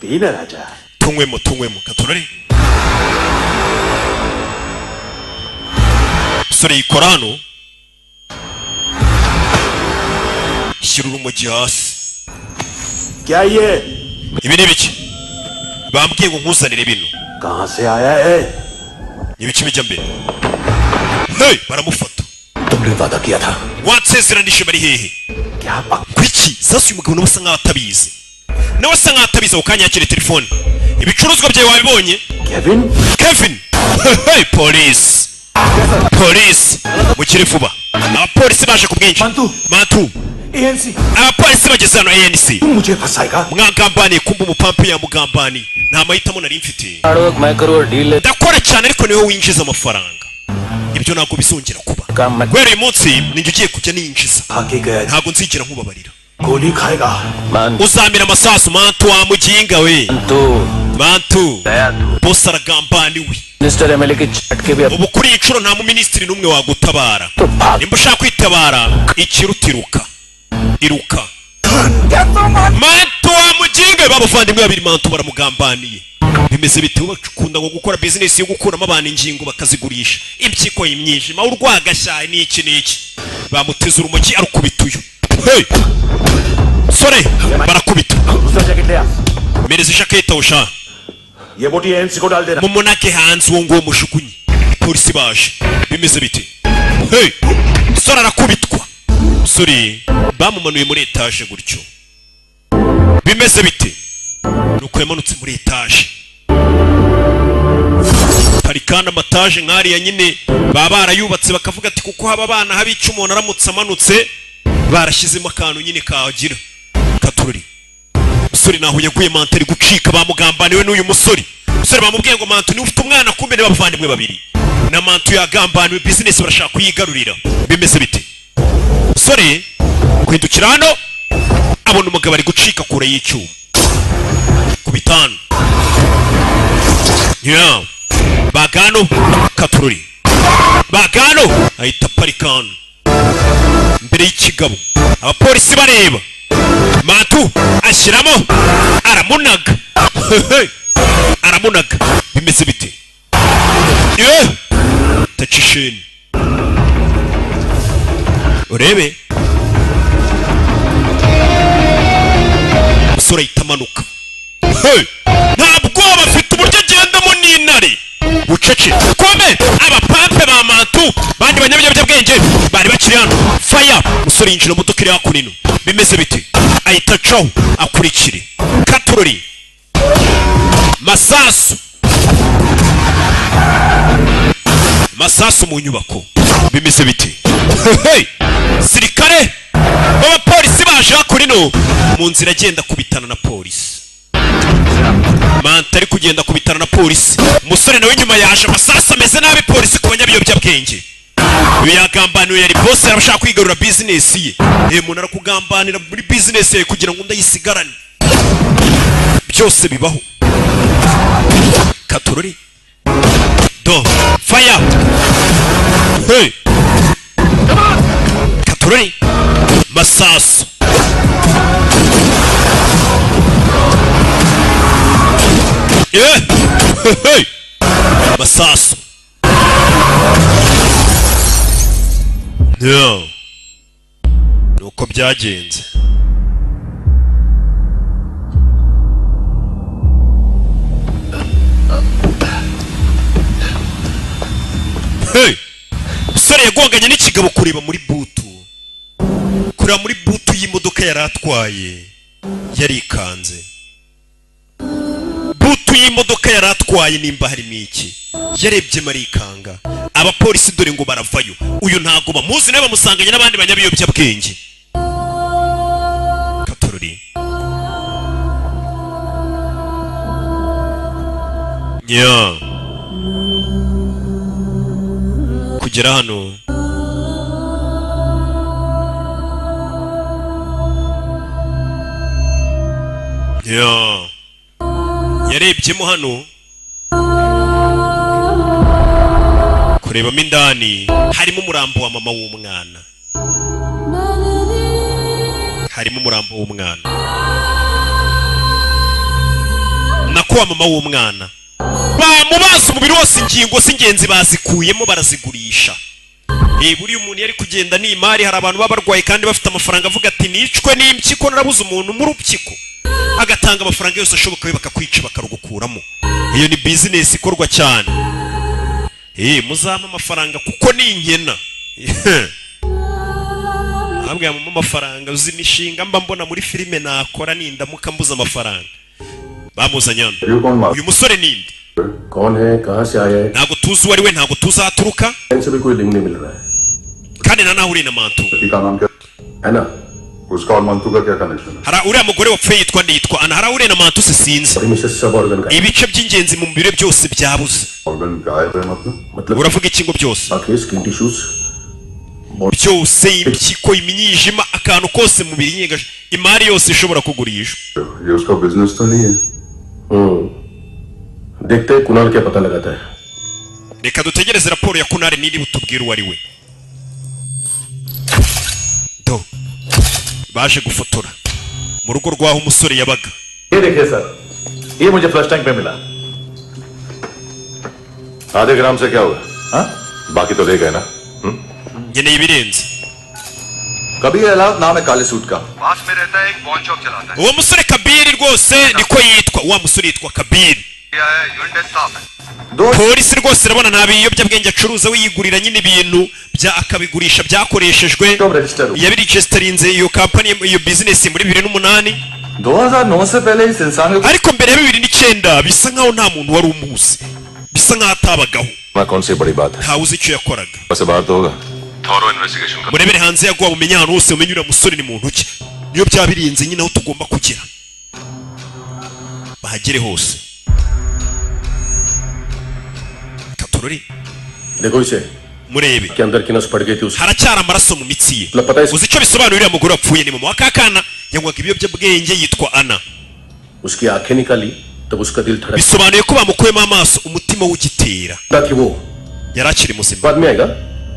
पीना राजा tunywemo Katururi sore yikora hano shyira urumogi hasi क्या ये ibi ni biki bambwiye ngo nkuzanire bino कहाँ से आया है ni biki bijya mbere hey baramufata तुमने वादा किया था watsezeranije bari hehe क्या पक kwiki sasa uyu mugabo nawe asa nkaho atabizi ako kanya yakira telefone ibicuruzwa byawe wabibonye Kevin hey police mukire vuba abapolisi baje ku bwinshi Mantu ANC abapolisi bageze hano ANC मुझे फंसाएगा mwagambaniye kumba umupampi yamugambaniye nta mahitamo nari mfite ndakora cyane ariko niwe winjiza amafaranga ibyo ntabwo bizongera kuba guhera uyu munsi ninjye ugiye kujya ninjiza ntabwo nzigera nkubabarira गोली खाएगा uzamira amasasu Mantu wa muginga we Mantu boss aragambaniwe minister MLA के झटके भी ubu kuri incuro nta mu ministry numwe wagutabara nimba ushaka kwitabara ikirutiruka iruka Mantu wamujinge babuvandimwe babiri Mantu baramugambaniye bimeze bite bakunda ngo gukora business yo gukuramo abantu ingingo bakazigurisha impyiko y'imyijima urwagashya ni iki bamuteze urumogi arukubituyo hey sore barakubita mereza ishaketa usha ये बोटी एनसी को डाल देना mumunake hanze uwo ngo mushukunyi polisi baje bimeze bite hey sore arakubitwa sore bamumanuye muri etage gutyo bimeze bite nuko yamanutse muri etage parikana amataje nk'ariya nyine baba barayubatse bakavuga ati kuko haba abana habica umuntu aramutse amanutse barashyizemo akantu nyine kagira katururi musore naho yaguye Mantu ari gucika bamugambaniwe n'uyu musore bamubwiye ngo Mantu niwe ufite umwana kumbe ne bavandimwe babiri na Mantu yagambaniwe business barashaka kuyigarurira bimeze bite musore kwindukira hano abona umugabo ari gucika kure y'icyuma ku bitanu bagano katururi bagano ahita parikano mbere y'ikigabo abapolisi bareba Mantu ashyiramo aramunaga aramunaga bimeze bite tacisheni urebe umusore ahita amanuka ntabwo bafite uburyo agendamo n'intare bucece kome abapampe ba Mantu bandi banyabinyabwenge bari bakiri hano fire umusore yinjira mu modoka iri hakurino bimeze bite ahita acaho akurikire katurori masasu mu nyubako bimeze bite sirikare b'abapolisi baje hakurino mu nzira agenda kubitana na polisi Mantu ari kugenda kubitana na polisi umusore nawe nyuma yaje amasasu ameze nabi polisi ku banyabiyobyabwenge uyu yagambaniwe yari boss arashaka kwigarura business ye umuntu arakugambanira muri business ye kugira ngo ndayisigarane byose bibaho katururi do fire hey katururi masasu hey masasu nuko byagenze umusore yagonganye n'ikigabo kureba muri butu y'imodoka yari atwaye yarikanze butu y'imodoka yari atwaye nimba harimo iki yarebye marikanga abapolisi dore ngo baravayo uyu ntago bamuzi nawe bamusanganye n'abandi banyabiyobyabwenge katururi kugera hano yarebyemo hano kurebamo indani harimo umurambo wa mama w'umwana nako wa mama w'umwana bamubaza umubiri wose ingingo z'ingenzi bazikuyemo barazigurisha buriya umuntu yari kugenda n'imari hari abantu baba barwaye kandi bafite amafaranga avuga ati nicwe n'impyiko narabuze umuntu mu rupyiko agatanga amafaranga yose ashoboka we bakakwica bakarugukuramo iyo ni business ikorwa cyane muzampa amafaranga kuko ni inkena ntabwo yamama amafaranga uzi imishinga mba mbona muri filime nakora nindamuka mbuze amafaranga bamuzanye hano uyu musore ninde ntabwo tuzi uwo ari we ntabwo tuzaturuka kandi na nawe uri na Mantu hari uriya mugore wapfuye yitwa Ana hari uriya na Mantu se sinzi ibice by'ingenzi mu mubiri byose byabuze uravuga iki ngo byose byose impyiko imyijima akantu kose mu mubiri imari yose ishobora kugurishwa देखते हैं कुणाल क्या पता लगाता है. Reka dutegereze raporo ya Kunari niri butubwira uwari we. Do. Baje gufotora mu rugo rwaho umusore yabaga. ये देखिए सर, ये मुझे फ्लश टैंक पे मिला. आधे ग्राम से क्या होगा? हाँ? बाकी तो ले गए ना? Ngeneye ibirenze. कबीर अलाउद नाम है काले सूट का. पास में रहता है, एक पॉन शॉप चलाता है. Uwo musore Kabiri rwose niko yitwa. Wa musore yitwa Kabiri. Unit staff है. Polisi rwose irabona nta biyobyabwenge acuruza we yigurira nyine ibintu bya akabigurisha byakoreshejwe. Yabiregisterinze iyo company iyo business muri 2008. 2009 से पहले इस इंसान को ariko mbere ya 2009 bisa nkaho nta muntu wari umuzi. Bisa nkaho atabagaho. ना कौन सी बड़ी बात है? Nta uzi icyo yakoraga. बस बात तो होगा. थॉरो इन्वेस्टिगेशन कर. Murebere hanze yaguha bumenye ahantu hose umenye uriya musore ni muntu ki. Niyo byabirinze nyine aho tugomba kugera. Bahagere hose. Katorori. देखो इसे. Murebe. के अंदर की नस पड़ गई थी उसकी. Haracyari amaraso mu mitsi ye. Uzi icyo bisobanura uriya mugore wapfuye ni mama wa kakana yanywaga ibiyobyabwenge yitwa Ana. उसकी आंखें निकाली तब उसका दिल धड़क. Bisobanuye ko bamukuyemo amaso umutima w'ugitera. ताकि वो yari akiri muzima. बाद में आएगा.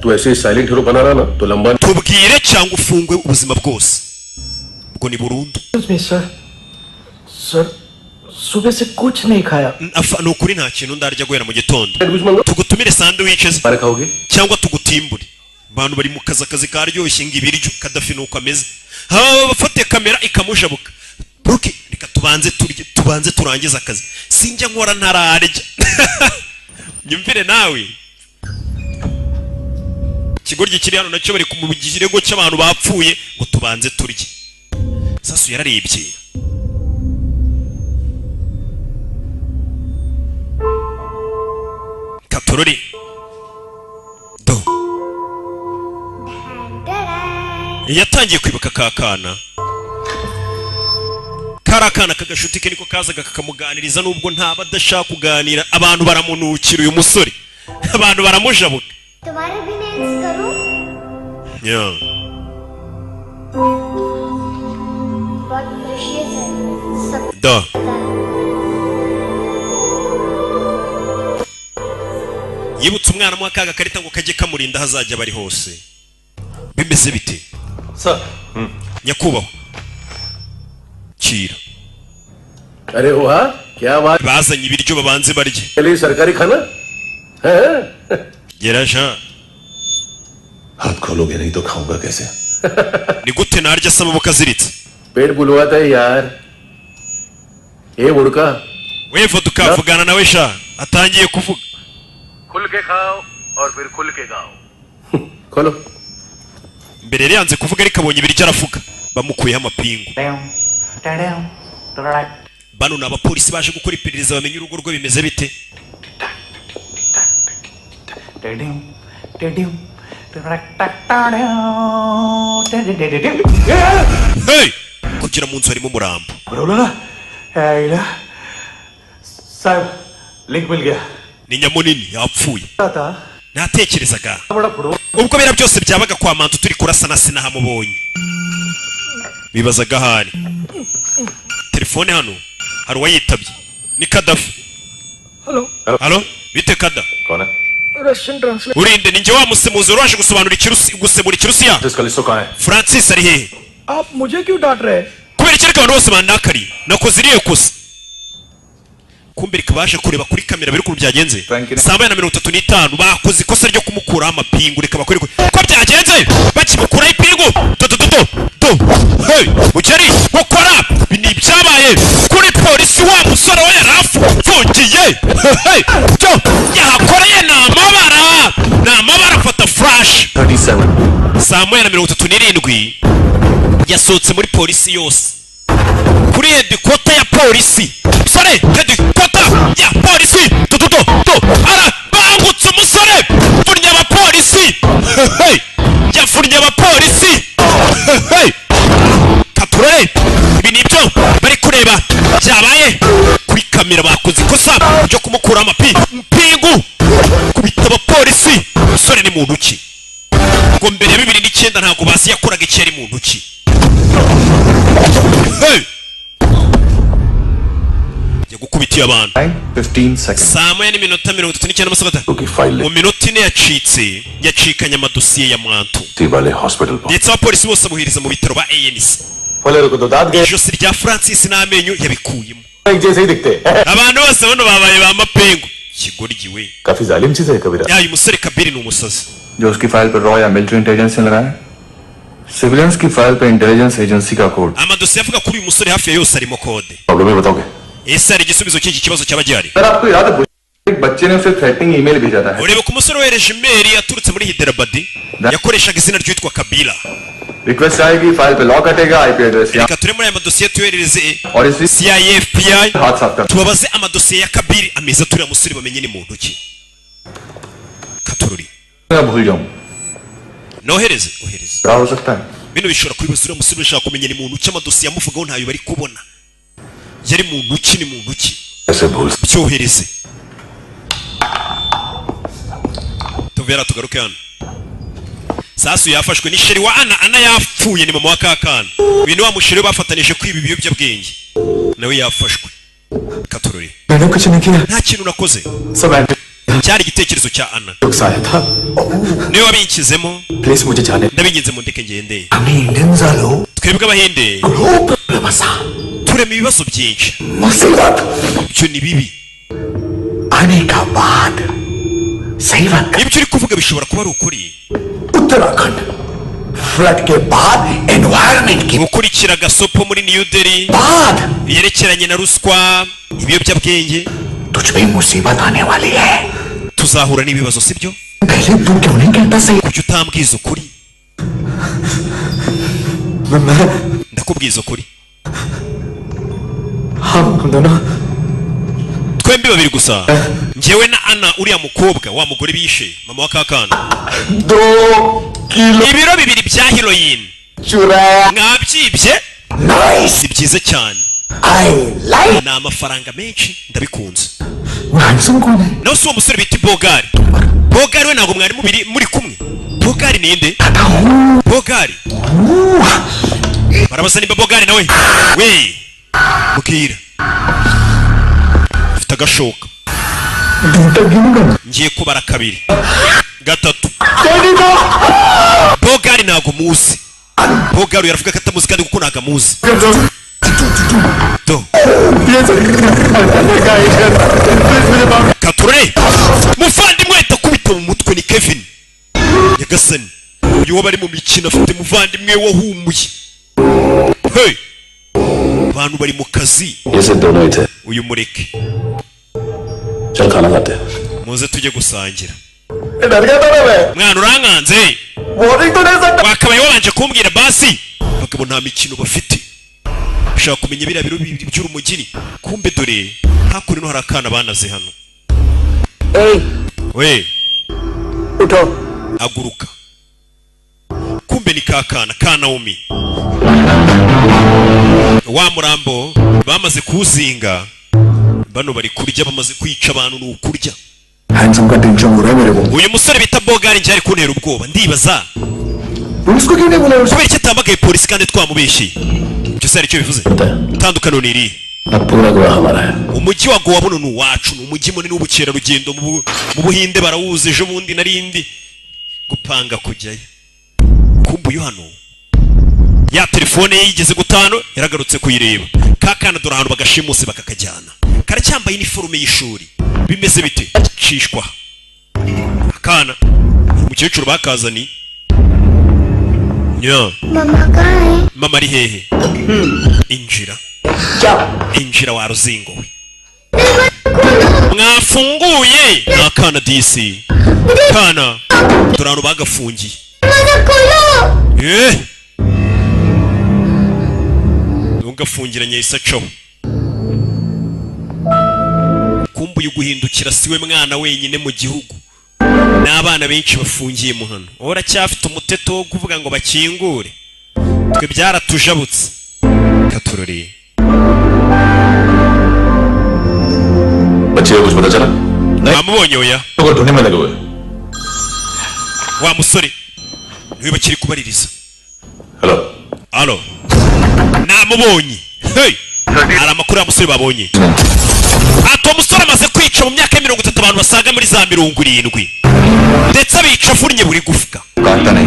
तू ऐसे ही साइलेंट हीरो बना रहा ना तो लंबा. Tubwire cyangwa ufungwe ubuzima bwose. Ubwo ni burundu. Sir सुबह से कुछ नहीं खाया. Ni ukuri nta kintu ndarya guhera mu gitondo. Tugutumire sandwiches cyangwa tugutimbure. Abantu bari mu kazi karyoshye ngo ibiryo Kadafi nuko ameze. Bafate kamera ikamujabuka. Bruki reka tubanze turangiza akazi. Sinjya nkora ntararya. Nyumvire nawe. Kigoryi kiri hano nacyo bari kumubigirego cy'abantu bapfuye ngo tubanze turye. Sasu yararebye. Katorori. Do. Yatangiye kwibuka kakana. Karakana kagashuti ke niko kazaga kakamuganiriza nubwo ntaba adashaka kuganira abantu baramunukira uyu musore. Abantu baramujabuka. तुम्हारे भी नेल्स करूं? Yeah. बहुत प्रेशियस है. सब Do. Yibutse umwana mu akaga karita ngo kajye kamurinda hazajya bari hose. Bimeze bite? Sir. Nyakubaho. Kira. अरे वाह क्या बात. Bazanye ibiryo babanze barye. चलिए सरकारी खाना. हैं? Gerasha. हाथ खोलोगे नहीं तो खाऊंगा कैसे? Ni gute narya samaboko aziritse? पेट बुलवाता है यार. ये बुड़का. Wevo tukavugana nawe sha. Atangiye kuvuga. खुल के खाओ और फिर खुल के गाओ. खोलो. Mbere yari yanze kuvuga ariko abonye ibiryo aravuga. Bamukuyeho amapingu. Bano ni abapolisi baje gukora iperereza bamenye urugo rwe bimeze bite. Hey! Kugira mu nzu harimo umurambo. साहब लिंक मिल गया. Ni nyamunini yapfuye. Natekerezaga. Ubwo bera byose byabaga kwa mantu turi kurasa na sinahamubonye. Bibazaga hari. Telefone hano. Hari uwayitabye. Ni Kadafi. Halo? Bite Kada? कौन है? Russian translator. Urinde ninjye wa musemuzi waje gusobanura gusebura ikirusiya. जिसका लिस्ट कौन है? Francis ari hehe? आप मुझे क्यों डांट रहे हैं? Kubera iki abantu bose bandakari? Nakoze iriye kosa. Kumbe rikabaje kureba kuri kamera biri ku byagenze. Saa 35 bakoze ikosa ryo kumukuraho amapingu reka bakore ko byagenze bakimukuraho ipingu. Hey, Mugeri gukora bini byabaye kuri polisi wa musore we yarafungiye. Hey, cyo yakoreye n'amabara fata flash 37. Saa 37 yasohotse muri polisi yose. Kuri headquarter ya polisi. Sore headquarter ya polisi. Ara bangutse umusore. Furnya aba polisi. Hey, yafurnya aba polisi. Hey. Kature. Ibi nibyo bari kureba byabaye kuri kamera bakoze ikosa ryo kumukura amapingu. Kubita aba polisi. Sore ni muntu ki? Ngo mbere ya 2009 ntago basi yakoraga iki yari muntu ki? Hey! Gukubita afitiye abantu 15 seconds. saa moya n'iminota 39 n'amasegonda mu minota ine yacikanye amadosiye ya Mwantu वाले hospital ndetse abapolisi bose abuhiriza mu bitaro ba ANC ijosi rya Francis n'amenyo yabikuyemo abantu bose bano babaye ba mapengu kigoryi we काफी जालिम चीज है कबीरा ya uyu musore Kabiri ni umusazi जो उसकी फाइल पर रॉ या military intelligence ने लगाया सिविलियंस की फाइल पर इंटेलिजेंस एजेंसी का code amadosiye avuga kuri uyu musore hafi ya yose arimo kode problem है बताओगे ese hari igisubizo cy'iki kibazo cyaba gihari sir आपको याद है एक बच्चे ने उसे थ्रेटनिंग ईमेल भेजा था urebe ku musore wereje email yaturutse muri Hyderabad yakoreshaga izina ryitwa Kabila request आएगी फाइल पे लॉक हटेगा IP address reka turebe muri aya madosiye tuyoherereze और इसी CIA FBI हाथ साफ कर tubabaze amadosiye ya Kabiri ameza turiya musore bamenye ni muntu ki katururi मैं भूल जाऊं nohereze ohereze क्या हो सकता है bino bishobora kwibaza uriya musore ushaka kumenya ni muntu ki amadosiye amuvugaho ntayo bari kubona yari muntu ki ni muntu ki ऐसे भूल byohereze tuvera tugaruke hano Sasu yafashwe ni sheri wa Ana yapfuye ni mama wa Kakana uyu ni wa musheri bafatanije kwiba ibiyobyabwenge nawe yafashwe katururi मैंने कुछ नहीं किया nta kintu nakoze सब anti cyari igitekerezo cya Ana से आया था niwe wabinkizemo please मुझे जाने ndabinginze mu ndeke ngende हमने इंडियंस आलो twebwe abahinde बसा turema ibibazo byinshi मुसीबत ibyo ni bibi आने का बाद सही बात ibyo uri kuvuga bishobora kuba ari ukuri Uttarakhand flood के बाद एनवायरनमेंट की gukurikira gasopo muri New Delhi बाद yerekeranye na ruswa ibiyobyabwenge तुझ पे मुसीबत आने वाली है tuzahura n'ibibazo sibyo पहले तू क्यों नहीं कहता सही kuki utambwiza ukuri ndakubwiza ukuri हम दोनों twembi babiri gusa njyewe na Ana uriya mukobwa wa mugore bishe mama wa Kakana 2 kilo ibiro bibiri bya heroin चुराया mwabyibye nice si byiza cyane I like ni amafaranga menshi ndabikunze handsome कौन है nawe si uwo musore bita Bogari Bogari we ntabwo mwari muri kumwe Bogari ninde Bogari barabaza nimba Bogari nawe we mukira ufite agashoka ngiye kubara kabiri gatatu Bogari ntabwo muzi Bogari yaravuga ko atamuzi kandi kuko ntabwo amuzi do kature muvandimwe kubita mu mutwe ni Kevin Nyagasani uyu wabari mu mikino afite muvandimwe wahumuye hey abantu bari mu kazi uyu mureke चल खाना खाते हैं muze tujye gusangira डर गया था मैं mwana urankanze warning तो दे सकता wakabaye wabanje kumbwira basi bakabo nta mikino bafite ushaka kumenya biriya biro bibiri by'urumugini kumbe dore hakuri no hari akana banaze hano we उठो aguruka kumbe ni kakana ka Naomi wa murambo bamaze kuzinga bano bari kurya bamaze kwica abantu n'ukurya handsome का टेंशन हो रहा है मेरे को uyu musore bita Bogari njye ari kuntera ubwoba ndibaza police को क्यों नहीं बुलाया kubera icyo atamagaye polisi kandi twamubeshye icyo se aricyo bivuze itandukano ni irihe अब पूरा गोवा हमारा है umujyi wa Goa buno ni uwacu ni umujyi munini w'ubukerarugendo mu Buhinde barawuzi ejo bundi narindi gupanga kujyayo kumbuye hano ya telefone ye yigeze gutano yaragarutse kuyireba kakana dore ahantu bagashimuse bakakajyana karacyambaye iniforume y'ishuri bimeze bite cishwa akana umukecuru bakazani nya मम्मा कहाँ है? mama ari hehe injira injira wa ruzingo we mwafunguye nakana DC kana dore ahantu bagafungiye दरवाजा खोलो। ntugafungiranye isaco kumbuye guhindukira siwe mwana wenyine mu gihugu n'abana benshi bafungiye mu hano uracyafite umuteto wo kuvuga ngo bakingure twe byaratujabutse katurori बच्चे को कुछ पता चला amubonye oya तो ढूंढने में लगे हुए wa musore niwe bakiri kubaririza hello alo namubonye hey hari amakuru ya musore babonye ati umusore amaze kwica mu myaka ya 30 abantu basaga muri za 70 ndetse abica avunnye buri gufwa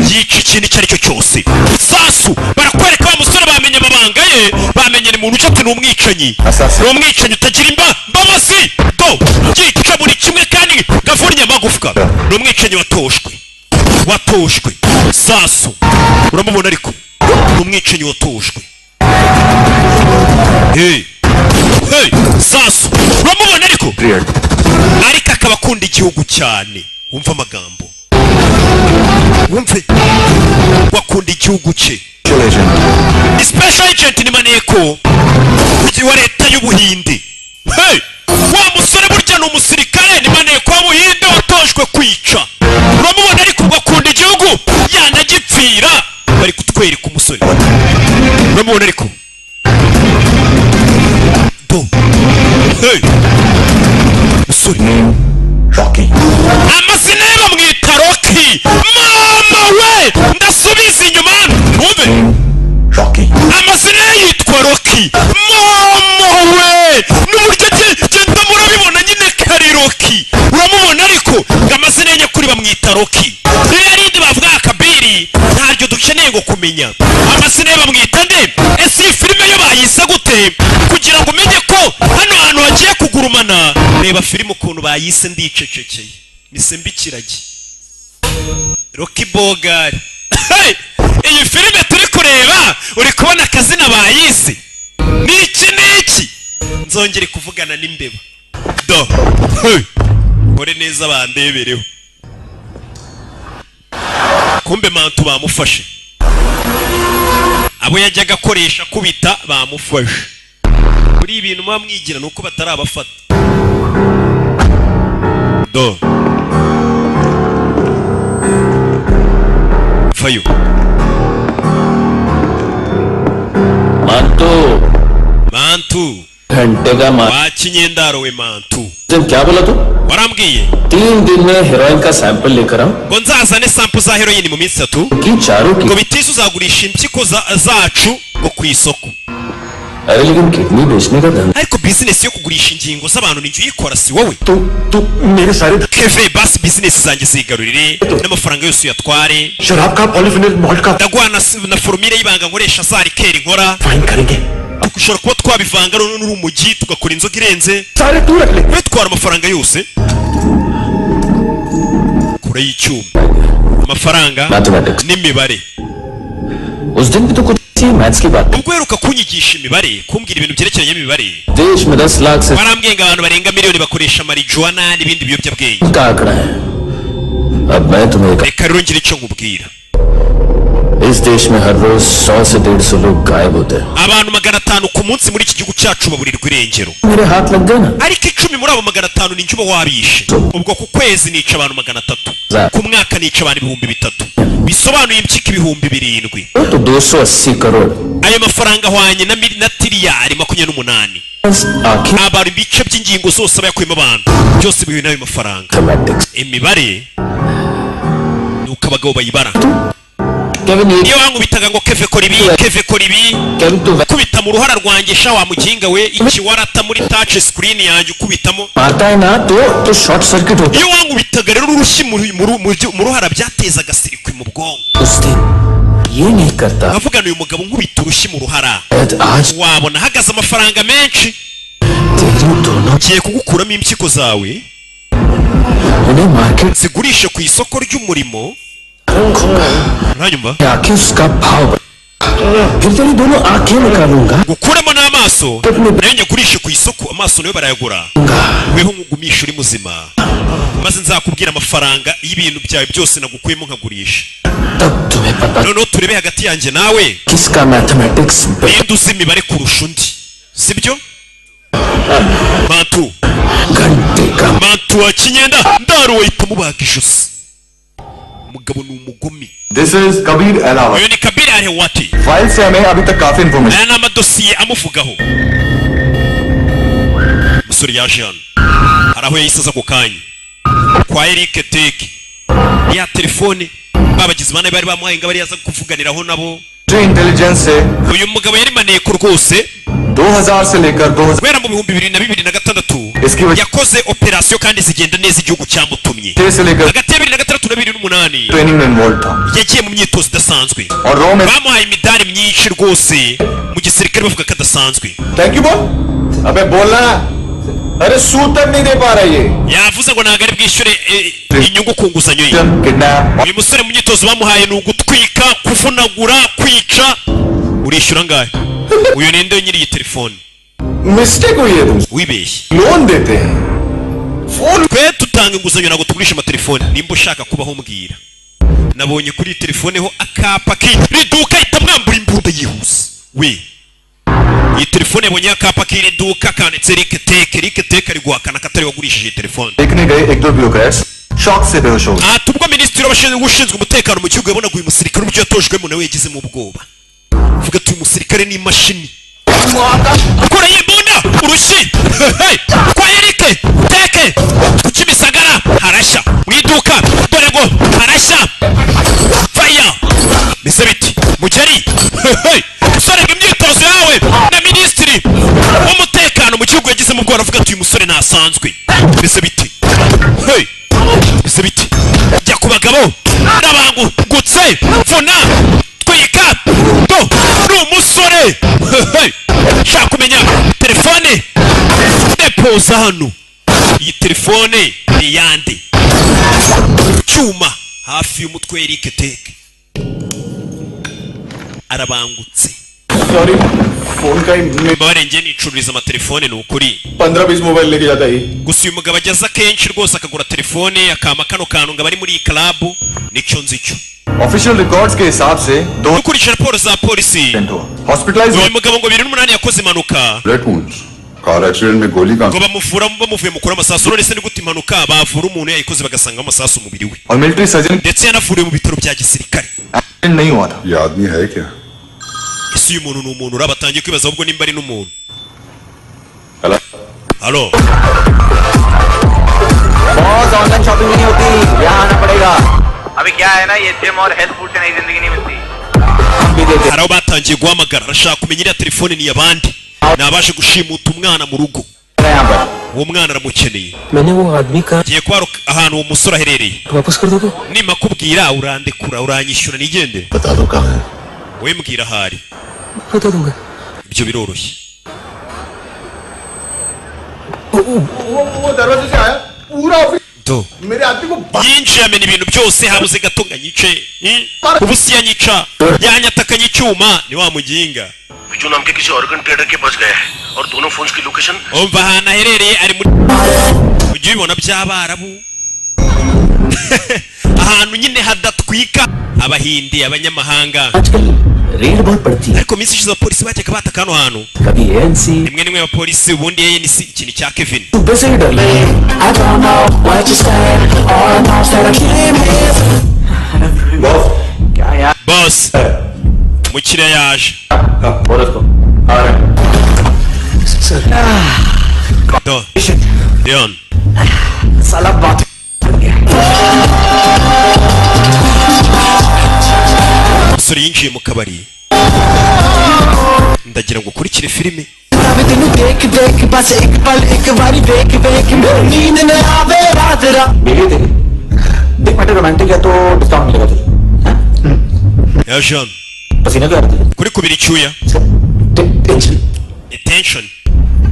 yica ikintu icyo ari cyo cyose. Sasu barakwereka wa musore bamenye amabanga ye, bamenye ni muntu ucate n'umwicanyi, n'umwicanyi utagira imbabazi do yica buri kimwe kandi gavunnye amagufwa, n'umwicanyi watoshwe. Sasu uramubona ariko n'umwicanyi watoshwe. Hey Sasu uramubona ariko akaba akunda igihugu cyane. Wumva amagambo, wumve wakunda igihugu cye. Special agent ni maneko wa leta y'Ubuhinde. Wa musore burya ni umusirikare, ni maneko w'Ubuhinde watojwe kwica. Uramubona ariko ugakunda igihugu yanagipfira. Bari kutwereka umusore, uramubona ariko do musore Rocky. Amazina ye bamwita Rocky. Mama we ndasubiza inyuma wumve Rocky. Amazina ye yitwa Rocky. Mama we n'uburyo genda murabibona nyine kari Rocky. Uramubona ariko amazina ye kuri bamwita Rocky. Irindi bavuga Kabiri ntaryo dukeneye ngo kumenya. Amazina ye bamwita nde? Ese iyi filime yo bayise gute kugira ngo umenye ko hano hantu hagiye kugurumana? Reba filime ukuntu bayise ndicecekeye misembikiragi Rocky Bogari. Iyi filime turi kureba uri kubona akazina bayise niki nzongere kuvugana n'imbeba do kore neza bandebereho. Kumbe mantu bamufashe, abo yajyaga akoresha kubita bamufashe. Kuri ibintu mwamwigira nuko batarabafata do fayo mantu घंटे का wakinyendaro we mantu. क्या बोला तू? warambwiye 3 दिन में हेरोइन का सैंपल लेकर आऊं ngo nzazane sample za heroin mu minsi 3 कि चारों की ngo bitise uzagurisha impyiko zacu ngo ku isoko. अरे लेकिन किडनी बेचने का धंधा ariko business yo kugurisha ingingo z'abantu ninjye uyikora si wowe. तू मेरे सारे Keve basi business zanjye zigarurire n'amafaranga yose uyatware. शराब का पॉलीफिनल मॉल्ट का ndagwana na formule y'ibanga nkoresha za rikeri nkora. Fine करेंगे Tukushobora kuba twabivanga n'urumogi tugakora inzoga irenze. सारे तू रख ले Bitwara amafaranga yose kure y'icyuma amafaranga Mathematics. n'imibare. उस दिन भी तो कुछ मैथ्स की बात ubwo heruka kunyigisha imibare kumbwira ibintu byerekeranye n'imibare. देश में 10 लाख से barambwiye ngo abantu barenga miliyoni bakoresha marijuana n'ibindi biyobyabwenge. का आंकड़ा है. अब मैं तुम्हें reka rero ngire icyo nkubwira. इस देश में हर रोज 100 से 150 लोग गायब होते हैं. abantu 500 ku munsi muri iki gihugu cyacu baburirwa irengero. मेरे हाथ लग गए ना. ariko 10 muri abo 500 ni njuba wabishe. ubwo ku kwezi nica abantu 300, ku mwaka nica abantu 3,000, bisobanuye impyiko 7,000. तो 280 crore ayo mafaranga ahwanye na tiriyari 28. आखिर abantu ibice by'ingingo zose bayakuyemo abantu byose bihuye n'ayo mafaranga. Mathematics imibare nuko abagabo bayibara. Kevin iyo wankubitaga ngo keve kora ibi Kevin तो kubita mu ruhara rwanjye sha wa muginga we iki warata muri touch screen yanjye ukubitamo. आता है ना तो short circuit होता iyo wankubitaga rero urushyi mu ruhara byatezaga sirikwi mu bwonko. उस दिन ये नहीं करता. avugana uyu mugabo nkubita urushyi mu ruhara आज wabona hagaze amafaranga menshi. तेरी दोनों ngiye kugukuramo impyiko zawe उन्हें market zigurishe ku isoko ry'umurimo. uranyumva? आके उसका भाव फिर तेरी दोनों आंखें निकालूंगा. gukuramo n'amaso nayo nyagurishe ku isoko, amaso nayo barayagura. weho nkugumisha uri muzima maze nzakubwira amafaranga y'ibintu byawe byose nagukuyemo nkagurisha. तब तुम्हें पता noneho turebe hagati yanjye nawe किसका mathematics ninde uzi imibare kurusha undi, sibyo? mantu घंटे का mantu wa kinyenda ndaro wahita mubaga ijosi. umugabo ni umugome. This is Kabir Alawat. uyu ni Kabiri Alawat. File से हमें अभी तक काफी information. aya ni amadosiye amuvugaho. umusore yaje hano hari aho yayisaza ako kanya kwa Eric Teke ya telefone babagize bane bari bamuhaye ngo bari yaza kuvuganiraho nabo. Intelligence से uyu mugabo yari maneko rwose 2000 से लेकर 2000 guhera mu 2026 yakoze operasiyo kandi zigenda neza igihugu cyamutumye hagati ya 2006 na 2008 ट्रेनिंग में इन्वॉल्व था yagiye mu myitozo idasanzwe और रो में bamuhaye imidari myinshi rwose mu gisirikare bavuga ko adasanzwe thank you बोल अबे बोलना अरे सूद तक नहीं दे पा रहा ये yavuze ngo ntabwo ari bwishyure inyungu ku nguzanyo ye kidnap uyu musore mu myitozo bamuhaye ni ugutwika kuvunagura kwica urishyura angahe uyu ninde nyiri iyi telefone mistake हुई है तुम wibeshye लोन देते हैं phone twe tutanga inguzanyo ntabwo tugurisha amatelefone nimba ushaka kubaho mbwira nabonye kuri iyi telefone ho akapa k'iri duka ihita mwambura imbunda yihuse we iyi telefone yabonye akapa k'iri duka kanditse riketeke ari guhakana katari wagurishije iyi telefone देखने गए एक दो bureaucrats shock से बेहोश हो गए ati ubwo minisitiri ushinzwe umutekano mu gihugu yabonaga uyu musirikare uburyo yatojwemo nawe yagizemo ubwoba uvuga ati uyu musirikare ni imashini kure y'imbunda urushyi kwa erike teke ku kimisagara harashya mu iduka dore ngo harashya faya mbese biti mugeri usorega imyitozo yawe na minisitiri w'umutekano mu gihugu yagizemo ubwoba avuga ati uyu musore ntasanzwe mbese biti mbese biti jya ku bagabo n'abangutse vuna twika do ni umusore shaka kumenya telefone depoza hano iyi telefone ni yande cyuma hafi y'umutwe Eric Teke arabangutse sorry phone का ही barengeye nicururiza amatelefone ni ukuri 15-20 मोबाइल लेके जाता ही gusa uyu mugabo ageze akenshi rwose akagura telefone akama kano kantu ngo abari muri iyi club nicyo nzi cyo official records के हिसाब से दो dukurikije raporo za polisi accident हुआ hospitalize uyu mugabo ngo 2008 yakoze impanuka blood wounds car accident में गोली का ngo bamuvura bamuvuye mu kura amasasu none se ni gute impanuka bavura umuntu yayikoze bagasanga amasasu umubiri we और military surgeon ndetse yanavuriwe mu bitaro bya gisirikare accident नहीं हुआ था ये आदमी है क्या ese uyu muntu ni umuntu urabatangiye kwibaza ahubwo nimba ari n'umuntu hello halo बहुत online shopping नहीं होती यहाँ आना पड़ेगा अभी क्या है ना ये जिम और हेल्थ फूड से नई जिंदगी नहीं मिलती हम भी देते hari aho batangiye guhamagara arashaka kumenya iriya telefone ni iy'abandi nabashe gushimuta umwana mu rugo हैं यहाँ पर uwo mwana aramukeneye मैंने वो आदमी का ngiye kuba ahantu uwo musore aherereye वापस कर दोगे nimakubwira urandekura uranyishyura nigendere बता दो कहाँ है we mbwira ahari बता दूंगा ibyo biroroshye वो दरवाजे से आया पूरा ऑफिस do मेरे आदमी को yinjiye amena ibintu byose habuze gato ngo anyice ubu si yanyica yanyatakanye icyuma ni wa muginga Viju नाम के किसी ऑर्गन ट्रेडर के पास गया है और दोनों फोन्स की location umva ahantu aherereye ari muri ujya ubibona by'abarabu ahantu nyine hadatwika abahindi abanyamahanga आजकल रेड बहुत पड़ती है ariko minsi ishize abapolisi bajyaga bataka hano hantu कभी ANC rimwe rimwe abapolisi ubundi ANC ikintu cya Kevin सुबह से ही डर लगे क्या यार boss mukiriya yaje बोल उसको आ रहे हैं do Leon साला बात umusore yinjiye mu kabari ndagira ngo ukurikire filime मिली तेरी देख बेटे रोमांटिक है तो डिस्काउंट मिलेगा तुझे ya Jean पसीना क्यों आ रहा है kuri kubira icyuya tension attention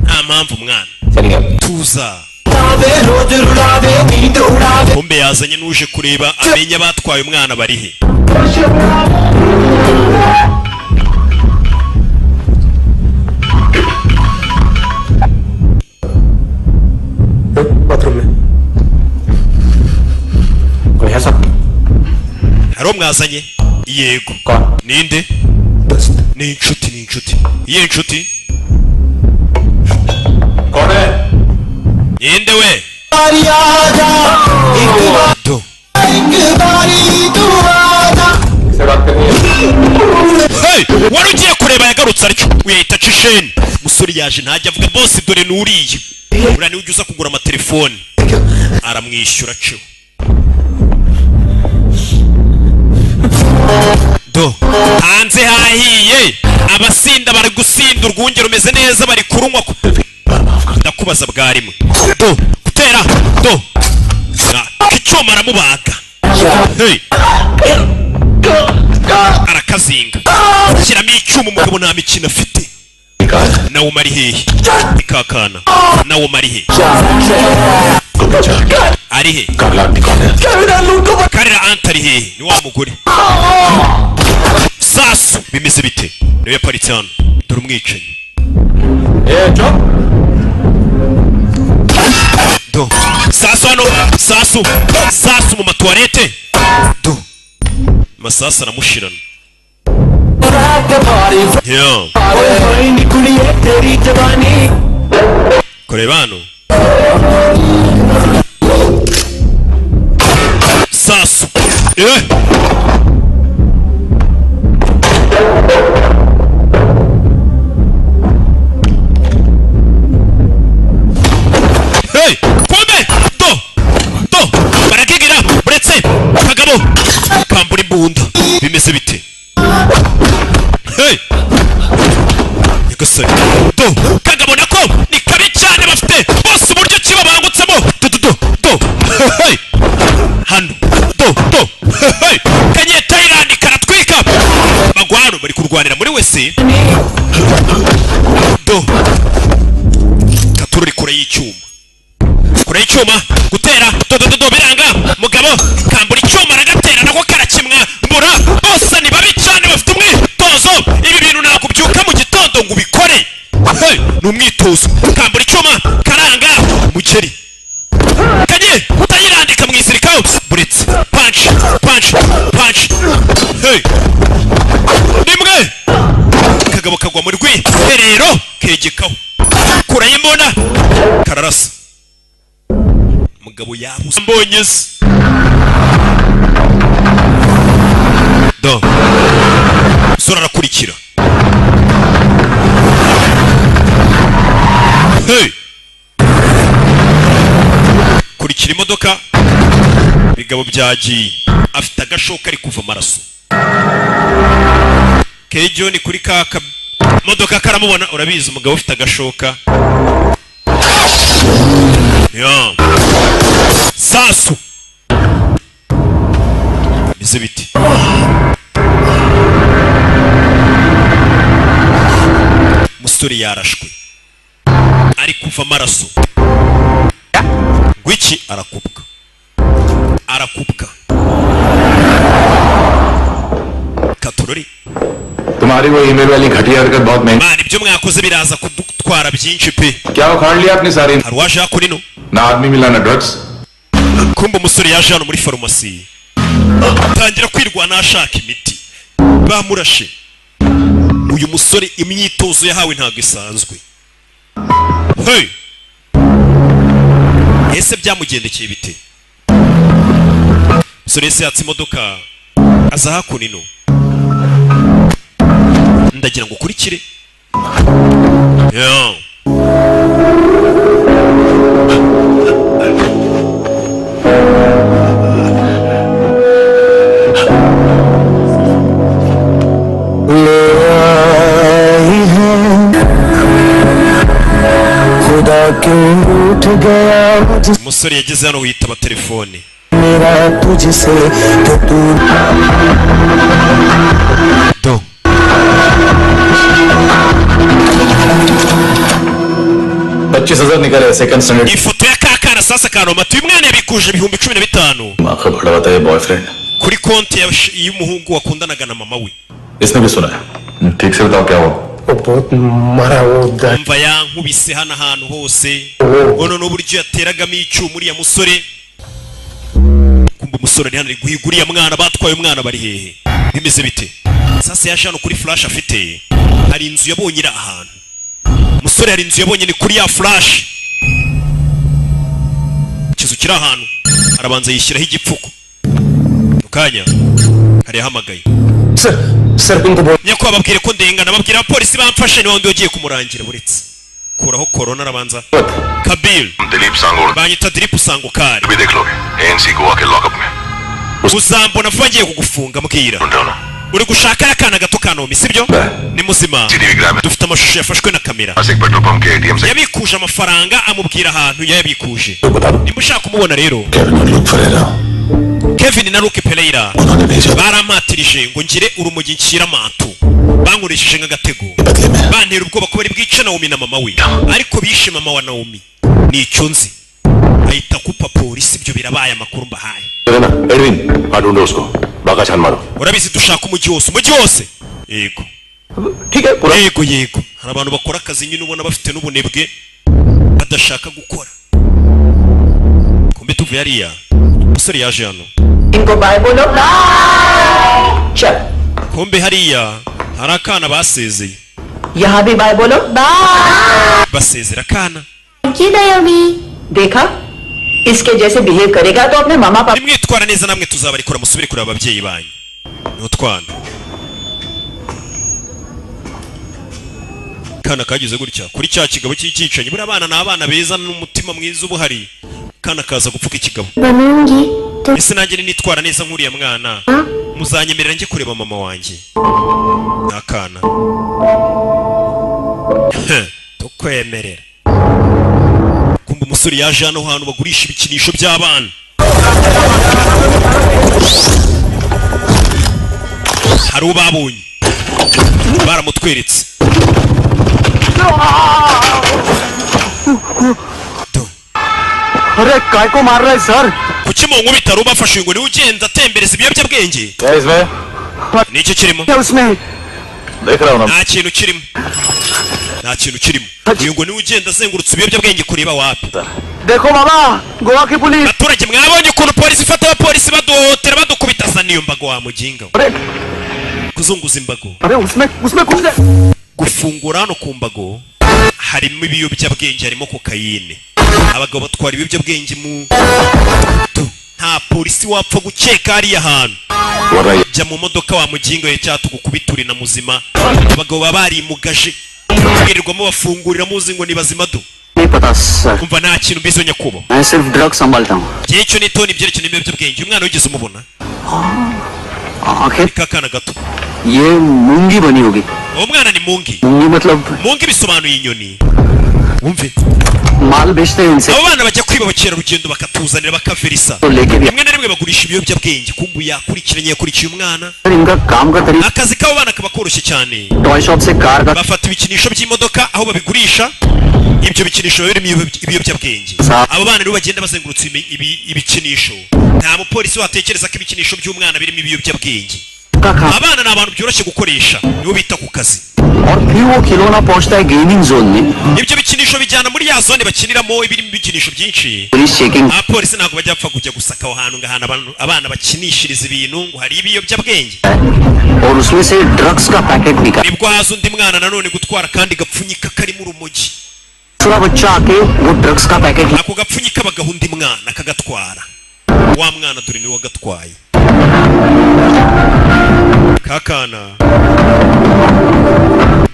nta mpamvu mwana चली गया tuza kumbe yazanye n'uje kureba amenya batwaye umwana barihe bathroom में कोई है सब hari umwazanye yego कौन ninde ni inshuti iyihe inshuti कौन है ninde we do से बात करनी है hey wari ugiye kureba yagarutse aricyo uyahita aca isheni umusore yaje ntajya avuga bose dore nuriye uriya niwe ujya uza kugura amatelefone aramwishyura cyo do hanze hahiye abasinda bari gusinda urwunge rumeze neza bari kurunywa ndakubaza bwa rimwe. Do gutera do icyuma aramubaga. Hey arakazinga shyiramo icyuma umugabo nta mikino afite. nawe umari hehe ikakana nawe umari hehe ari he karira antari hehe ni wa mugore. Sasu bimeze bite niwe yaparitse hano dore umwicanyi. Do Sasu hano Sasu mu matuwarete do masasa aramushirana. Yeah. Kureba hano Sasu hey kombe do barakigira buretse kagabo kambura imbunda bimeze bite. Hey yagasari do kagabo nako ni kabi cyane bafite bose uburyo kiba bangutsemo do hey hano do hey kanye Thailand karatwika bagwano bari kurwanira muri wese do katururi kure y'icyuma gutera do biranga mugabo kambura icyuma aragatera nako karakimwa mbura bose ni babi cyane bafite umwitozo. Ibi bintu nakubyuka mu gitondo ngo ubikore. Hey ni umwitozo kambura icyuma karanga mugeri kanye utayirandika mu isirikao buretse punch hey nimwe kagabo kagwa muri rero kegekaho kura y'imbona kararasa mugabo yabuze mbonyeze do sura rakurikira. Hey kurikira imodoka bigabo byagiye afite agashoka ari kuva amaraso. Kejo ni kuri kaka modoka karamubona urabizi umugabo ufite agashoka. Yeah. Sasu bize biti musore yarashwe ari kuva amaraso gwiki arakubwa katorori तुम्हारी वो ईमेल वाली घटिया हरकत बहुत महंगी man ibyo mwakoze biraza kudutwara byinshi pe. क्या उखाड़ लिया आपने सारी harwaje hakurino ना आदमी मिला ना drugs. kumba umusore yaje hano muri farumasi tangira kwirwana ashaka imiti bamurashe. Uyu musore imyitozo yahawe ntago isanzwe. Hey ese byamugendekeye bite? Musore ese yatse imodoka aza hakunino ndagira ngo ukurikire. Yeah. umusore yageze hano witaba telefone. Do 25,000 निकले second standard ifoto ya kakana sasa kanoma tuyumwana yabikuje 15,000 मां का बड़ा बताया boyfriend kuri konti y'umuhungu wakundanaga na mama we. इसने भी सुना है. ठीक से बताओ क्या हुआ. umva yankubise hano ahantu hose ono n'uburyo yateragamo icyuma uriya musore. kumva umusore ari hano ari guhiga uriya mwana batwaye umwana bari hehe bimeze bite. sasa yaje hano kuri flash afite hari inzu yabonye iri ahantu. umusore hari inzu yabonye ni kuri ya flash kizu kiri ahantu arabanza yishyiraho igipfuko mukanya hari yahamagaye. nyako bababwire ko ndengana babwira abapolisi bamfashe ni wandi wagiye kumurangira buretse kuraho corona arabanza. Kabil Dilip सांगोड़ banyita Dilip Sangokari भी देख लोगे एएनसी गोवा के लॉकअप में uzambona vuba ngiye kugufunga mbwira. ढूंढ रहा हूं uri gushaka akana gato ka Naomi sibyo ni muzima dufite amashusho yafashwe na kamera yabikuje amafaranga amubwira ahantu yabikuje nimushaka kumubona rero Kevin na Luke Pereira barampatirije ngo ngire urumogi nshyira mantu bankoresheje nk'agatego bantera ubwoba ko bari bwice Naomi na mama we ariko bishe mama wa Naomi ni icyo nzi ahita kupa polisi ibyo birabaye amakuru mbahaye Edwin ढूंढो उसको बागा छान मारो urabizi dushaka umujyi wose yego yego hari abantu bakora akazi nyine ubona bafite n'ubunebwe badashaka gukora kumbe tuvuye hariya umusore yaje hano इनको बाय बोलो चल kumbe hariya hari akana basezeye यहाँ भी बाय बोलो basezera akana देखा इसके जैसे बिहेव करेगा तो अपने मामा पापा nimwitwara neza namwe tuzabarikora musubire kureba ababyeyi banyu n'utwana kana kagize gutya kuri cya kigabo cy'icyicanyi buri abana n'abana beza n'umutima mwiza ubuhari kana kaza gupfuka ikigabo ese nanjye nitwara neza nk'uriya mwana muzanyemerera njye kureba mama wanjye nakana tukwemerera kumbe umusore yaje hano hantu bagurisha ibikinisho by'abana hari ubabonye baramutweretse अरे काय को मार रहा है sir kuki mu nkubita rubafashe ngo ni ugenda atembereza ibiyobyabwenge ni iki kirimo nta kintu kirimo uyu ngo ni ugenda azengurutse ibiyobyabwenge kureba wapi देखो बाबा गोवा की police abaturage mwabonye ukuntu polisi ifata abapolisi baduhotera badukubita sa niyo mbago wa muginga kuzunguza imbago gufungura hano ku mbago harimo ibiyobyabwenge harimo kokayine abagabo batwara ibiyobyabwenge mu nta polisi wapfa gukeka hariya hantu jya mu modoka wa mugingo ye cyatugukubitura na muzima abagabo babarimugaje birirwamo bafungurira muzi ngo ni bazima do kumva nta kintu mbizo nyakubo gihe cyo nitoni ibyerekeye ibiyobyabwenge umwana wigeze umubona kakana gato ये मूंगी बनी होगी uwo mwana ni mungi mungi bisobanuye inyoni wumve माल बेचते हैं इनसे abo bana bajya kwiba abakerarugendo bakatuzanira bakaverisa rimwe na rimwe bagurisha ibiyobyabwenge kumbu yakurikiye umwana akazi k'abo bana kaba koroshye cyane bafata ibikinisho by'imodoka aho babigurisha ibyo bikinisho birimo ibiyobyabwenge abo bana rero bagenda bazengurutse ibikinisho nta mupolisi watekereza ko ibikinisho by'umwana birimo ibiyobyabwenge abana ni abantu byoroshye gukoresha nibo bita ku kazi ibyo bikinisho bijyana muri ya zone bakiniramo ibirimo ibikinisho byinshi abapolisi ntabwo bajya bapfa kujya gusaka aho hantu ngo ahantu abana bakinishiriza ibintu ngo hari ibiyobyabwenge nibwo haza undi mwana nanone gutwara kandi gapfunyika karimo urumogi ako gapfunyika bagaha undi mwana akagatwara wa mwana dore niwe wagatwaye kakana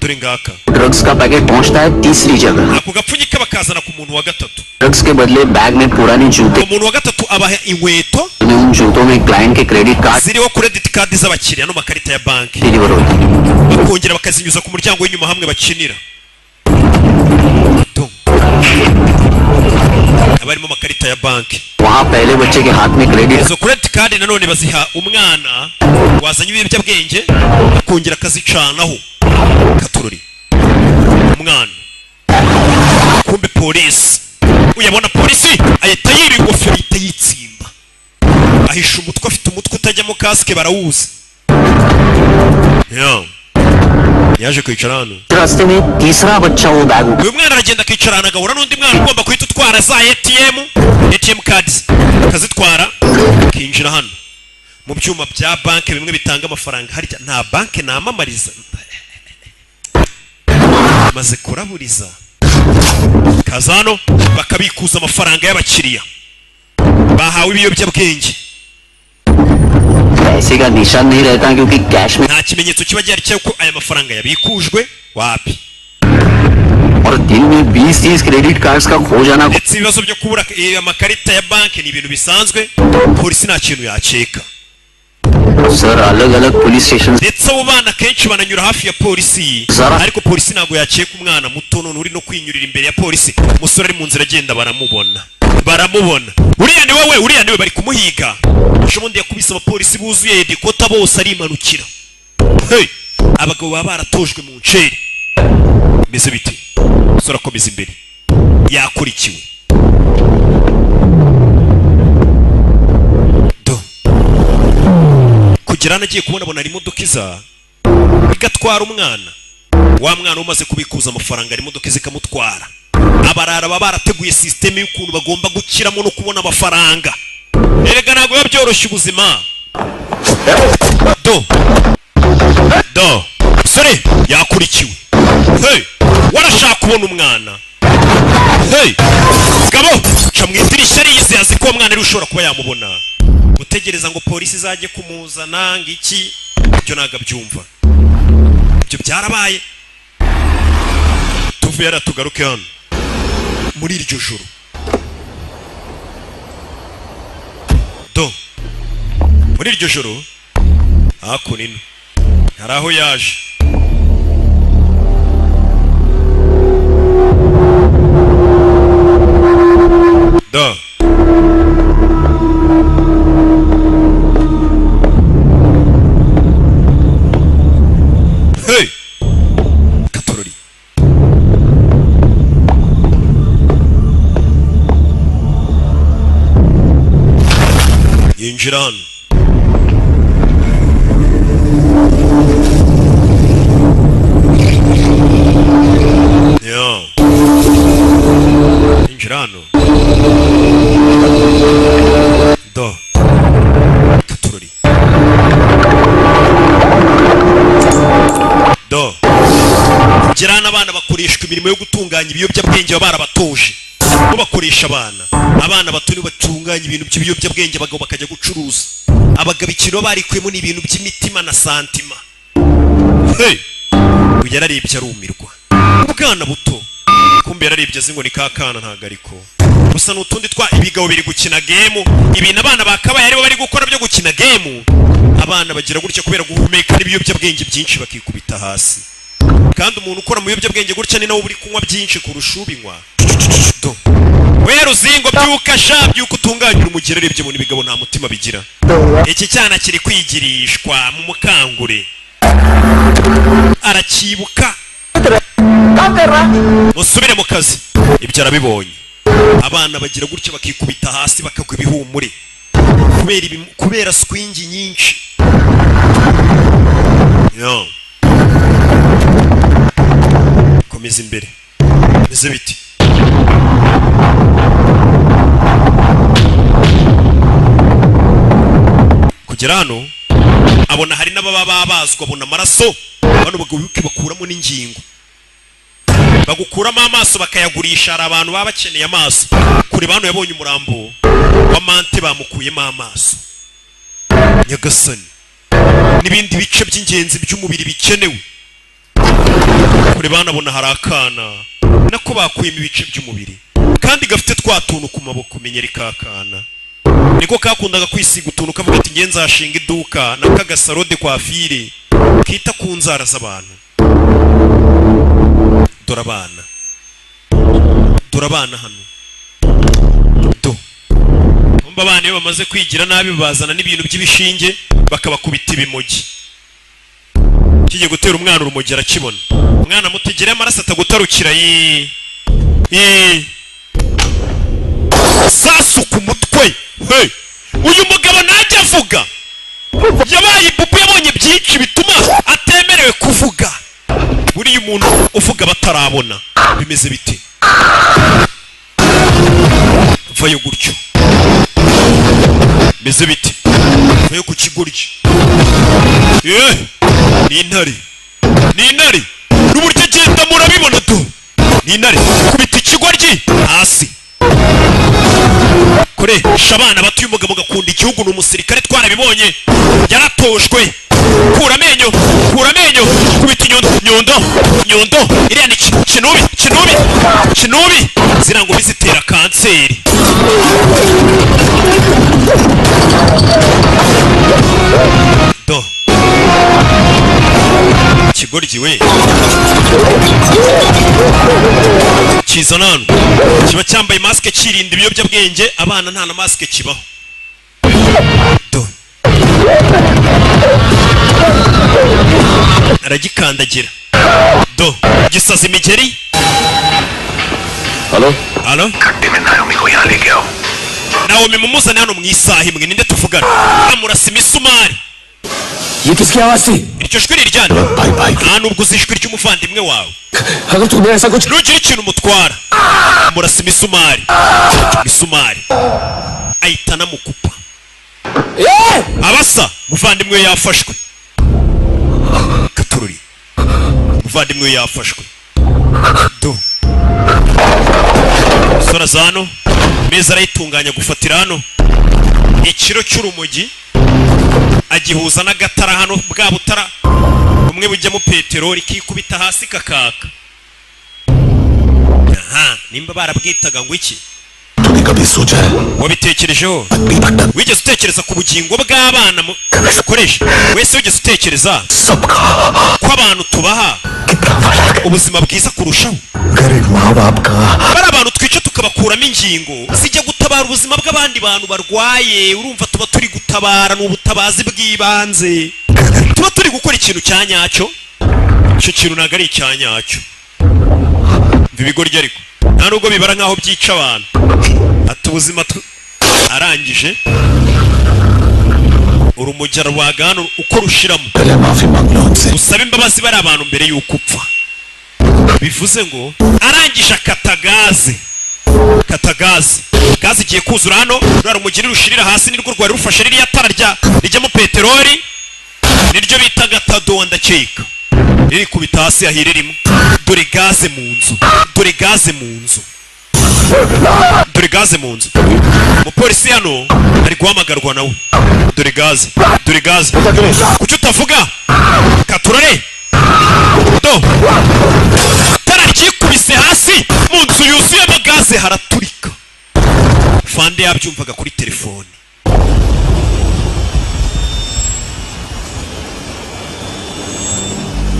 dore ngaka drugs का पैकेट पहुंचता है तीसरी जगह ako gapfunyika bakazana ku muntu wa gatatu drugs के बदले बैग में पुराने जूते umuntu wa gatatu abaha inkweto उन जूतों में क्लाइंट के credit card ziriho credit card z'abakiriya no makarita ya banki deliver होती bakongera bakazinyuza ku muryango w'inyuma hamwe bakinira abarimo makarita ya banki वहाँ पहले बच्चे के हाथ में credit izo credit card nanone baziha umwana wazanye ibiyobyabwenge akongera akazicanaho katururi umwana kumbe polisi uyabona polisi ahita yiri ingofero ihita yitsimba ahisha umutwe afite umutwe utajyamo kasike barawuzi yaje kwicara hano रास्ते में तीसरा बच्चा वो bag uyu mwana aragenda akicara hano agahura n'undi mwana ugomba guhita utwara za ATM cards akazitwara akinjira hano mu byuma bya banki bimwe bitanga amafaranga harya nta banki namamariza maze kuraburiza kaza hano bakabikuza amafaranga y'abakiriya bahawe ibiyobyabwenge पैसे का निशान नहीं रहता क्योंकि कैश में nta kimenyetso kiba gihari cy'uko aya mafaranga yabikujwe wapi और दिन में 20-30 क्रेडिट कार्ड्स का खो जाना ndetse ibibazo byo kubura amakarita ya banki ni ibintu bisanzwe polisi nta kintu yaceka sir अलग अलग police station ndetse abo bana kenshi bananyura hafi ya polisi ariko polisi ntabwo yakeka umwana muto none uri no kwinyurira imbere ya polisi umusore ari mu nzira agenda baramubona uriya ni we bari kumuhiga ejobundi yakubise abapolisi buzuye dekota bose arimanukira abagabo baba baratojwe mu nceri meze bite umusore akomeza imbere yakurikiwe kugera nagiye kubona abona imodoka iza igatwara umwana wa mwana umaze kubikuza amafaranga ari imodoka zikamutwara abarara baba barateguye system y'ukuntu bagomba gukiramo no kubona amafaranga erega ntabwo biba byoroshye ubuzima sore yakurikiwe warashaka kubona umwana gabo ca mu idirishya ariyize azi ko uwo mwana ari ushobora kuba yamubona gutegereza ngo polisi izajye kumuzana ngiki ibyo ntabwo abyumva ibyo byarabaye tuvuye aratugaruke hano muri iryo joro muri iryo joro hakunino hari aho yaje katorori yinjira hano yinjira hano katorori kugira n'abana bakoreshwa imirimo yo gutunganya ibiyobyabwenge baba barabatoje bo bakoresha abana bato ni batunganya ibintu by'ibiyobyabwenge abagabo bakajya gucuruza abagabo ikintu barikuyemo ni ibintu by'imitima na santima yararebye arumirwa ubwana buto kumbe yararebye azi ngo ni kakana ntago ariko gusa n'utundi ibigabo biri gukina game ibintu abana bakabaye aribo bari gukora byo gukina game abana bagira gutya kubera guhumeka n'ibiyobyabwenge byinshi bakikubita hasi kandi umuntu ukora mu biyobyabwenge gutya ni nawe uri kunywa byinshi kurusha ubinywa we ruzingo byuka utunganyira umugero urebye mu bigabo nta mutima bigira iki cyana kiri kwigirishwa mu mukangure arakibuka musubire mu kazi ibyo arabibonye abana bagira gutya bakikubita hasi bakagwa ibihumure kubera swingi nyinshi komeza imbere meze biti kugera hano abona hari n'ababa babazwa abona amaraso bano bakuramo n'ingingo bagukuramo amaso bakayagurisha hari abantu baba bakeneye amaso kure bano yabonye umurambo wa mante bamukuyemo amaso nyagasani n'ibindi bice by'ingenzi by'umubiri bikenewe kure banabona hari akana nako bakuyemo ibice by'umubiri kandi gafite twatuntu ku maboko menyeri kakana niko kakundaga kwisiga utuntu kavuga ati ngenza hashinga iduka n'akagasarode kwa fire kita ku nzara z'abantu turabana hano umba abana iyo bamaze kwigira nabi bazana n'ibintu by'ibishinge bakabakubita ibimogi kigiye gutera umwana urumogi arakibona umwana mutegere amaraso atagutarukira sasu ku mutwe uyu mugabo najya avuga yabaye ipupu yabonye byinshi bituma atemerewe kuvuga buriya umuntu uvuga batarabona bimeze bite vayo gutyo meze bite vayo ku kigoryi ni intare n'uburyo agenda murabibona ni intare kubita ikigoryi hasi koresha abana batuye umugabo gakunda igihugu ni umusirikare twarabibonye yaratojwe kura amenyo kubita nyundo iriya ni kinubi zirango bizitera kanseri urumogi we kizana hano kiba cyambaye masike kirinda ibiyobyabwenge abana nta na masike kibaho do aragikandagira do gisaza imigeri hello halo खट्टे में नायोमी को यहाँ लेके आओ Naomi mumuzane hano mu isaha imwe ninde tuvugana amurasa imisumari ये किसकी आवाज थी iryo jwi riryana nta nubwo uzi ijwi ry'umuvandimwe wawe अगर तुमने ऐसा कुछ ntugire ikintu umutwara amurasa imisumari ahita anamukupa abasa muvandimwe we yafashwe katururi muvandimwe we yafashwe do sora zano meza arayitunganya gufatira hano ikiro cy'urumogi agihuza n'agatara hano bwa butara umwe bujyamo peteroli kikubita hasi kakaka aha nimba barabwitaga ngo iki wabitekerejeho wigeze utekereza ku bugingo bw'abana ukoresha wese wigeze utekereza ko abantu tubaha ubuzima bwiza kurushaho bari abantu twica tukabakuramo ingingo zijya gutabara ubuzima bw'abandi bantu barwaye urumva tuba turi gutabara n'ubutabazi bw'ibanze tuba turi gukora ikintu cya nyacyo icyo kintu ntabwo ari icya nyacyo ibigoryi ariko nta nubwo bibara nk'aho byica abantu ati ubuzima arangije urumujya rwagana uko rushiramo usaba imbabazi bari abantu mbere y'uko upfa bivuze ngo arangije akata gaze igiye kuzura hano rura rumugiri rushirira hasi nirwo rwari rufashe ririya tara rijyamo peteroli niryo bita gatado ndakeka riri kubita hasi ahiririmo dore gaze mu nzu umupolisi hano ari guhamagarwa nawe dore gaze kuki utavuga katurare do tara ryikubise hasi mu nzu yuzuyemo gaze haraturika fande yabyumvaga kuri telefone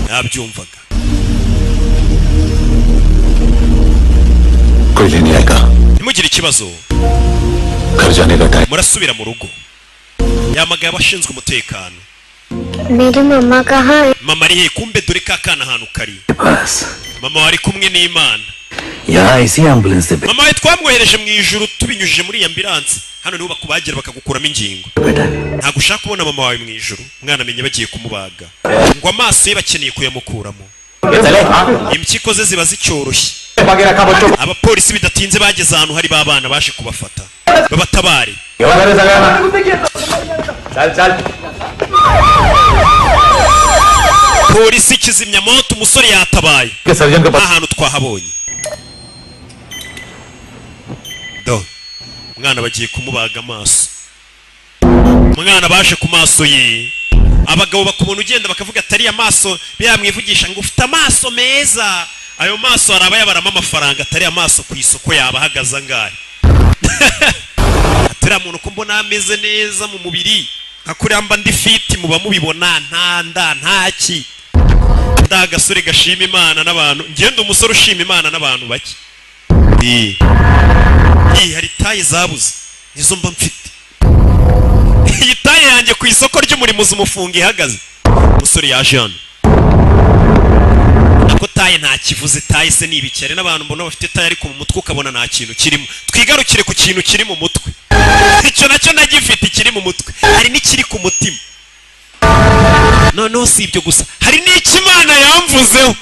yabyumvaga ntimugire ikibazo murasubira mu rugo yamagaye abashinzwe umutekano mama ari he kumbe dore ka kana ahantu kari mama wari kumwe n'Imana mama we twamwohereje mu ijuru tubinyujije muri ambilanse hano niho bakubagira bakagukuramo ingingo ntabwo ushaka kubona mama wawe mu ijuru umwana amenye bagiye kumubaga ngo amaso ye bakeneye kuyamukuramo impyiko ze ziba zicyoroshye abapolisi bidatinze bageze ahantu hari babana baje kubafata babatabare polisi kizimyamoto umusore yatabaye ahantu twahabonye do umwana bagiye kumubaga amaso umwana baje ku maso ye abagabo bakumuna ugenda bakavuga atari amaso biramwivugisha ngo ufite amaso meza ayo maso araba yabarama amafaranga atari amaso ku isoko yaba ahagaze angahe atari umuntu ko mbona ameze neza mu mubiri akuramba ndi fiti muba mubibona ntaki ndagasore gashima Imana n'abantu ngende umusore ushima Imana n'abantu bake hari taye zabuze nizo mba mfite iyi taye yanjye ku isoko ry'umurimo zumufunga ihagaze umusore yaje hano ako taye nta kivuze taye se nibikere n'abantu mbona bafite taye ariko mu mutwe ukabona nta kintu kirimo twigarukire ku kintu kiri mu mutwe icyo nacyo nagifite kiri mu mutwe hari n'ikiri ku mutima noneho si ibyo gusa hari n'ikimana yamvuzeho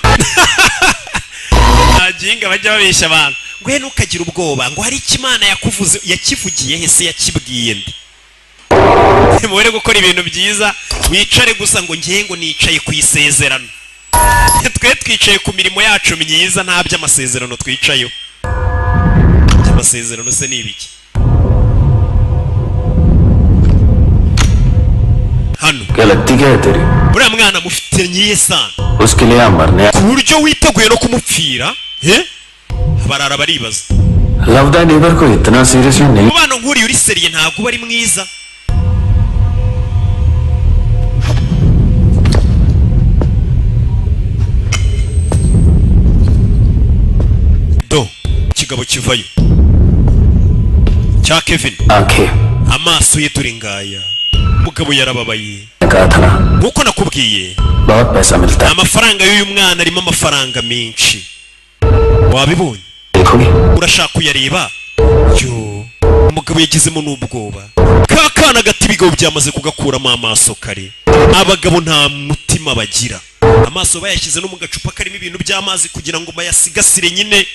ntaginga bajya babeshya abantu ngo ntukagire ubwoba ngo hari ikimana yakuvuze yakivugiye hese yakibwiye ndi mubere gukora ibintu byiza wicare gusa ngo ngiye ngo nicaye ku isezerano twe twicaye ku mirimo yacu myiza nta by'amasezerano twicayeho amasezerano se ni ibiki hano uriya mwana mufite nyiye sana ku buryo witeguye no kumupfira barara baribaza umubano nk'uriya uri seriye ntabwo uba ari mwiza kigabo kivayo cya Kevin amaso ye turi ngaya umugabo yarababaye nkuko nakubwiye amafaranga y'uyu mwana arimo amafaranga menshi wabibonye urashaka kuyareba yo umugabo yagizemo n'ubwoba kakana gati bigabo byamaze kugakuramo amaso kare abagabo nta mutima bagira amaso bayashyize no mu gacupa karimo ibintu by'amazi kugira ngo bayasigasire nyine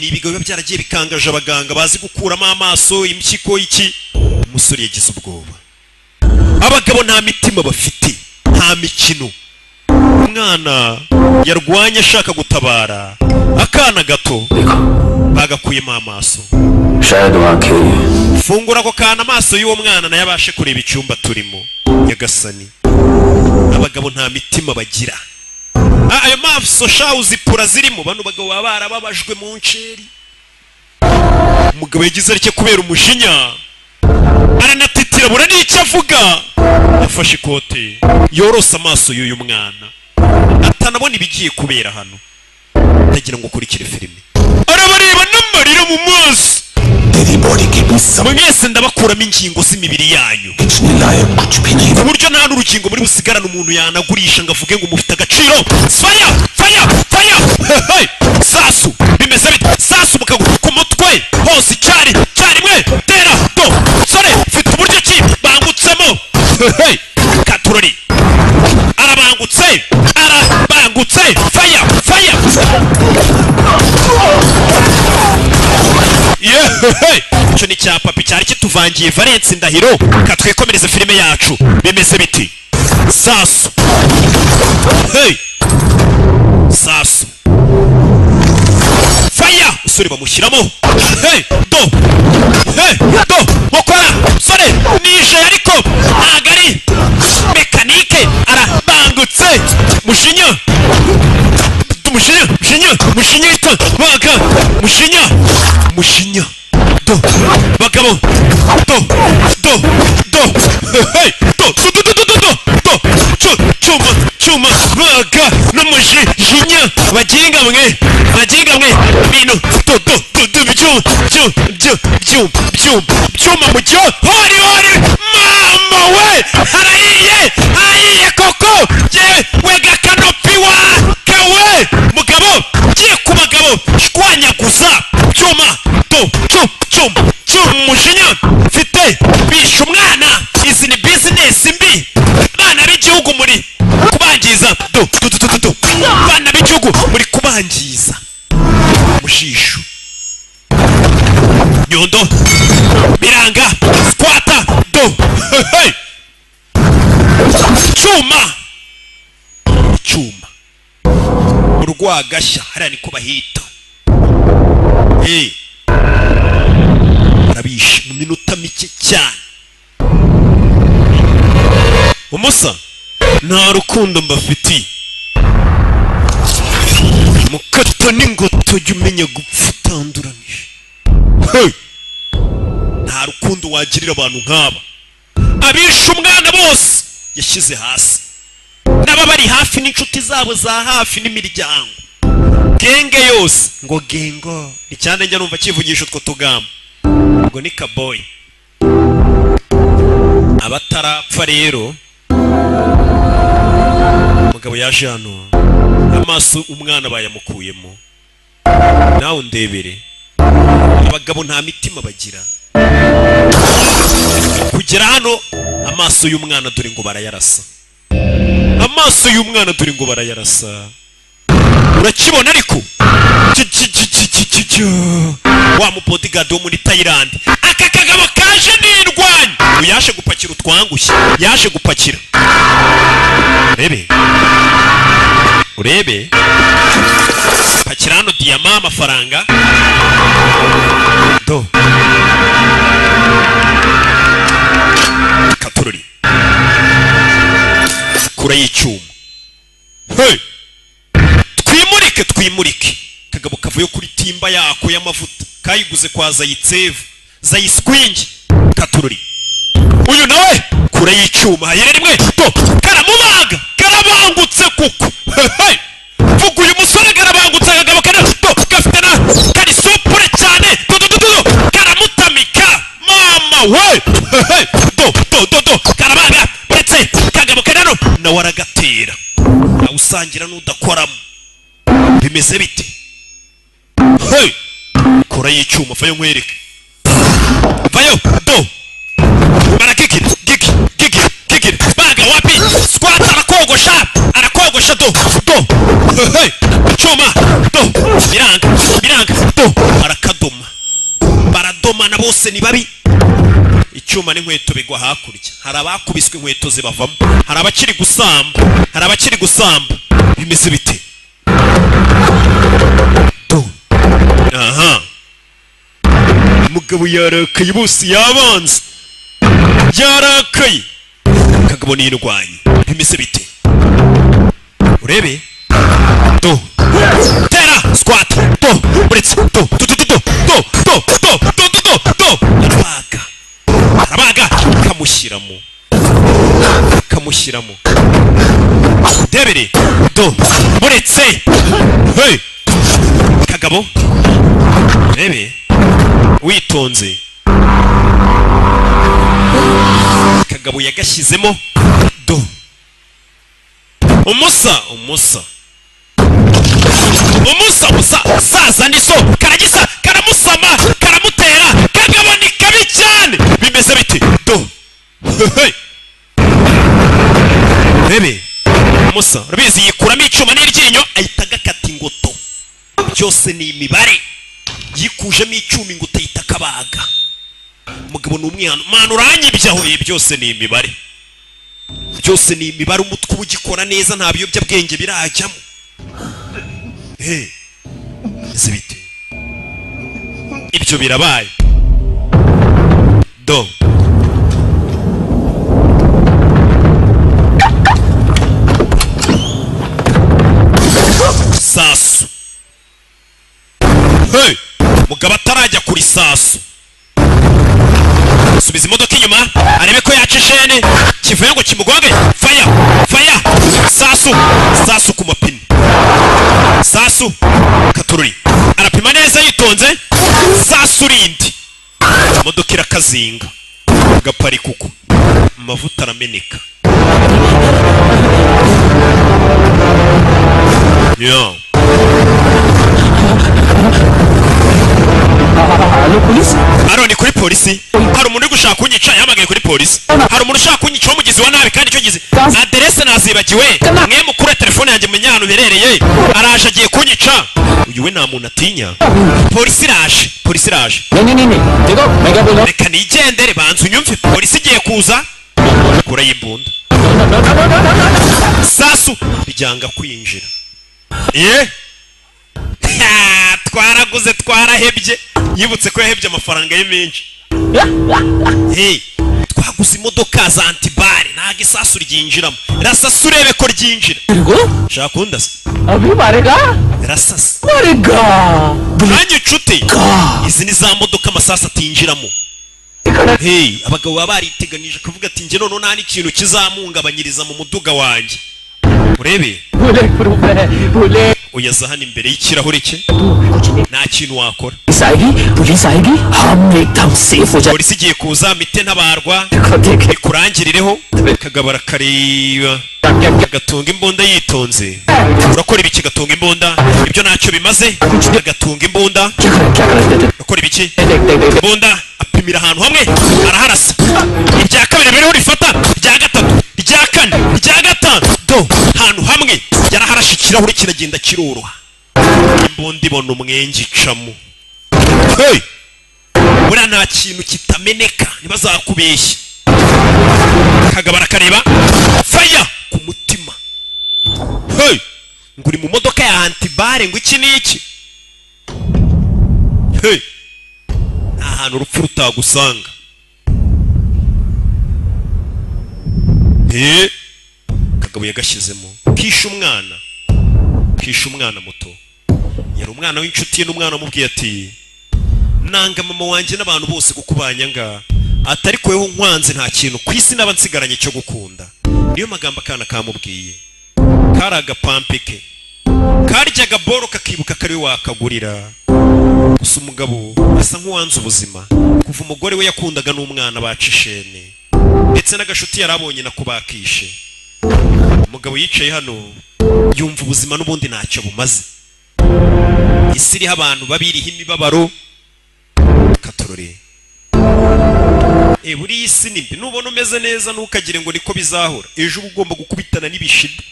ni ibigabo byaragiye bikangaje abaganga bazi gukuramo amaso impyiko iki umusore yagize ubwoba abagabo nta mitima bafite nta mikino umwana yarwanya ashaka gutabara akana gato bagakuyemo amaso fungura ako kana amaso y'uwo mwana nayo abashe kureba icyumba turimo nyagasani abagabo nta mitima bagira ayo maso shawu zipura zirimo bano bagabo baba barababajwe mu nceri umugabo yagize arike kubera umujinya aranatitira bura n'icyo avuga yafashe ikote yorose amaso y'uyu mwana atanabona ibigiye kubera hano ndagira ngo ukurikire filime arabareba n'amarira mu maso mwese ndabakuramo ingingo z'imibiri yanyu ku buryo nta n'urukingo muri busigarane umuntu yanagurisha ngo avuge ngo mufite agaciro faya faya faya sasu bimeze bite sasu mukaguru ku mutwe hose icyarimwe tera do sore mfite uburyo ki bangutsemo katurori arabangutse faya faya icyo ni cya papi cyari kituvangiye Valence Ndahiro katwikomereza filime yacu bimeze biti sasu sasu faya usore bamushyiramo do mukora sore nije ariko ntago ari mekanike arabangutse mushinya ita baga mushinya do bagabo chuma baga n'umujinya baginga mwe bintu byuma mujyo hori mama we harayiye koko wega kanopi wa kawe mugabo giye ku bagabo shwanyaguza cyuma umujinya mfite bisha umwana izi ni bizinesi mbi bana b'igihugu muri kubangiza bana b'igihugu muri kubangiza mushisho nyondo biranga squata do cyuma urwagashya hariya niko bahita arabishe mu minota mike cyane umusa nta rukundo mbafitiye mukato n'ingoto jya umenya gupfa utanduranije nta rukundo wagirira abantu nk'aba abishe umwana bose yashyize hasi n'aba bari hafi n'inshuti zabo za hafi n'imiryango genge yose ngo gengo icyane njya numva kivugisha utwo tugamba ngo ni kaboy abatarapfa rero umugabo yaje hano amaso umwana bayamukuyemo nawe undebere abagabo nta mitima bagira kugera hano amaso y'umwana dore ngo barayarasa urakibona ariko wa mubodigadi wo muri Thailand aka kagabo kaje n'indwanyi yaje gupakira utwangushye yaje gupakira urebe pakira hano diyama amafaranga do katururi kura y'icyuma twimurike kagabo kavuye kuri timba yako y'amavuta kayiguze kwa Zayiskwingi katururi uyu nawe kura y'icyuma hayere rimwe to karamubaga karabangutse kuko vuga uyu musore karabangutse usangira n'udakoramo bimeze bite hey kora y'icyuma vayo nkwereke vayo do barakikira gigi baga wapi squat arakogosha do hey cyuma do biranga do baradoma na bose ni babi icyuma n'inkweto bigwa hakurya hari abakubiswe inkweto zibavamo hari abakiri gusamba bimeze bite do aha umugabo yarakaye bose yabanze yarakaye kagabo n'indwanyi bimeze bite urebe do tera squat do buretse do arabaga kamushyiramo debere do buretse hey kagabo rebe witonze kagabo yagashyizemo do umusa saza niso karagisa karamusama karamutera kagabo ni kabi cyane bimeze biti do bebe musa rabizi yikuramo icyuma n'iryinyo ahita agakata ingoto byose ni imibare yikujemo icyuma ingoto ahita akabaga umugabo ni umwana mwana uranyibyaho byose ni imibare umutwe ugikora neza nta biyobyabwenge birajyamo zibite ibyo birabaye do sasu hey mugabo atarajya kuri sasu subiza imodoka inyuma arebe ko yacishene kivuye ngo kimugonge fire sasu ku mapine sasu katururi arapima neza yitonze sasu rindi imodoka irakazinga gapari kuko amavuta arameneka yo Aroni kuri polisi hari umuntu uri gushaka kunyica yamagaye kuri polisi hari umuntu ushaka kunyica umugizi wa nabi kandi icyo gize adresse nazibagiwe mwe mukure telefone yanjye menya hano berereye araje agiye kunyica uyu we nta muntu atinya polisi iraje reka nigendere banza unyumve polisi igiye kuza kura y'imbunda sasu bijyanga kwinjira twaraguze twarahebye yibutse ko yahebye amafaranga ye menshi twaguze imodoka za antibare ntago isasu ryinjiramo rasasa urebe ko ryinjira shaka kundasa rasasa nanjye nshuti izi ni za modoka amasasu atinjiramo abagabo baba bariteganije kuvuga ati njye none nta n'ikintu kizamuhungabanyiriza mu muduga wanjye urebe uyaza hano imbere y'ikirahure cye nta kintu wakora polisi igiye kuza mite ntabarwa ikurangirireho kagabara kareba agatunga imbunda yitonze urakora ibiki gatunga imbunda ibyo ntacyo bimaze agatunga imbunda urakora ibiki imbunda apimira ahantu hamwe araharasa irya kabiri biriho rifata irya gatatu irya kane irya gatanu do ahantu hamwe yaraharashe ikirahure kiragenda kiroroha imbunda ibona umwenge icamo buriya nta kintu kitameneka ntibazakubeshye kagabara kareba faya ku mutima ngo uri mu modoka ya antibare ngo iki n'iki nta hantu urupfu rutagusanga kagabo yagashyizemo kisha umwana muto yari umwana w'inshuti ye n'umwana wamubwiye ati nanga mama wanjye n'abantu bose gukubanya nga atari kweho nkwanze nta kintu ku isi naba nsigaranye cyo gukunda niyo magambo akana kamubwiye kari agapampe ke karyaga boro kakibuka kari we wakagurira gusa umugabo asa nk'uwanze ubuzima kuva umugore we yakundaga n'umwana bacishene ndetse n'agashuti yarabonye nako bakishe umugabo yicaye hano yumva ubuzima n'ubundi ntacyo bumaze. Isi iriho abantu babiriho imibabaro. Katorore buriya isi ni mbi. Nubona umeze neza ntukagire ngo niko bizahora. Ejo uba ugomba gukubitana n'ibishida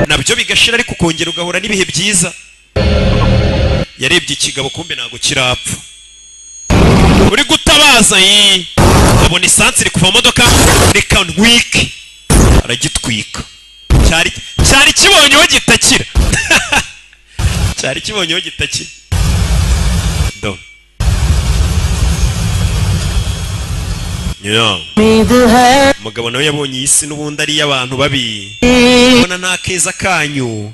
nabyo bigashira, ariko ukongera ugahora n'ibihe byiza. Yarebye ikigabo kumbe ntago kirapfa. Uri gutabaza abona isansi iri kuva mu modoka, reka ntwike. Aragitwika. Cyari kibonyeho gitakira. Cyari kibonyeho gitakira. Ndo umugabo nawe yabonye isi n'ubundi ari y'abantu babi. Ubona nta keza kanyu.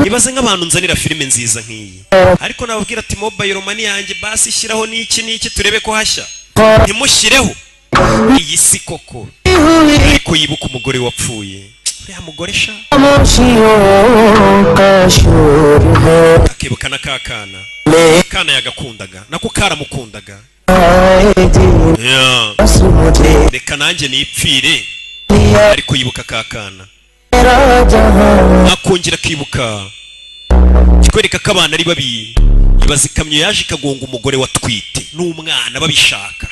Ibaze nk'abantu nzanira filime nziza nk'iyi, ariko nababwira ati mobile money yanjye basi shyiraho n'iki turebe ko hashya. Ntimushyireho iyi si koko. Ariko yibuka umugore wapfuye. Uriya mugore sha akibuka na kakana. Kana yagakundaga nako karamukundaga. Reka nanjye nipfire. Ariko yibuka kakana. Akongera akibuka. Kikwereka ko abana ari babi. Ibaza ikamyo yaje ikagonga umugore watwite n'umwana babishaka.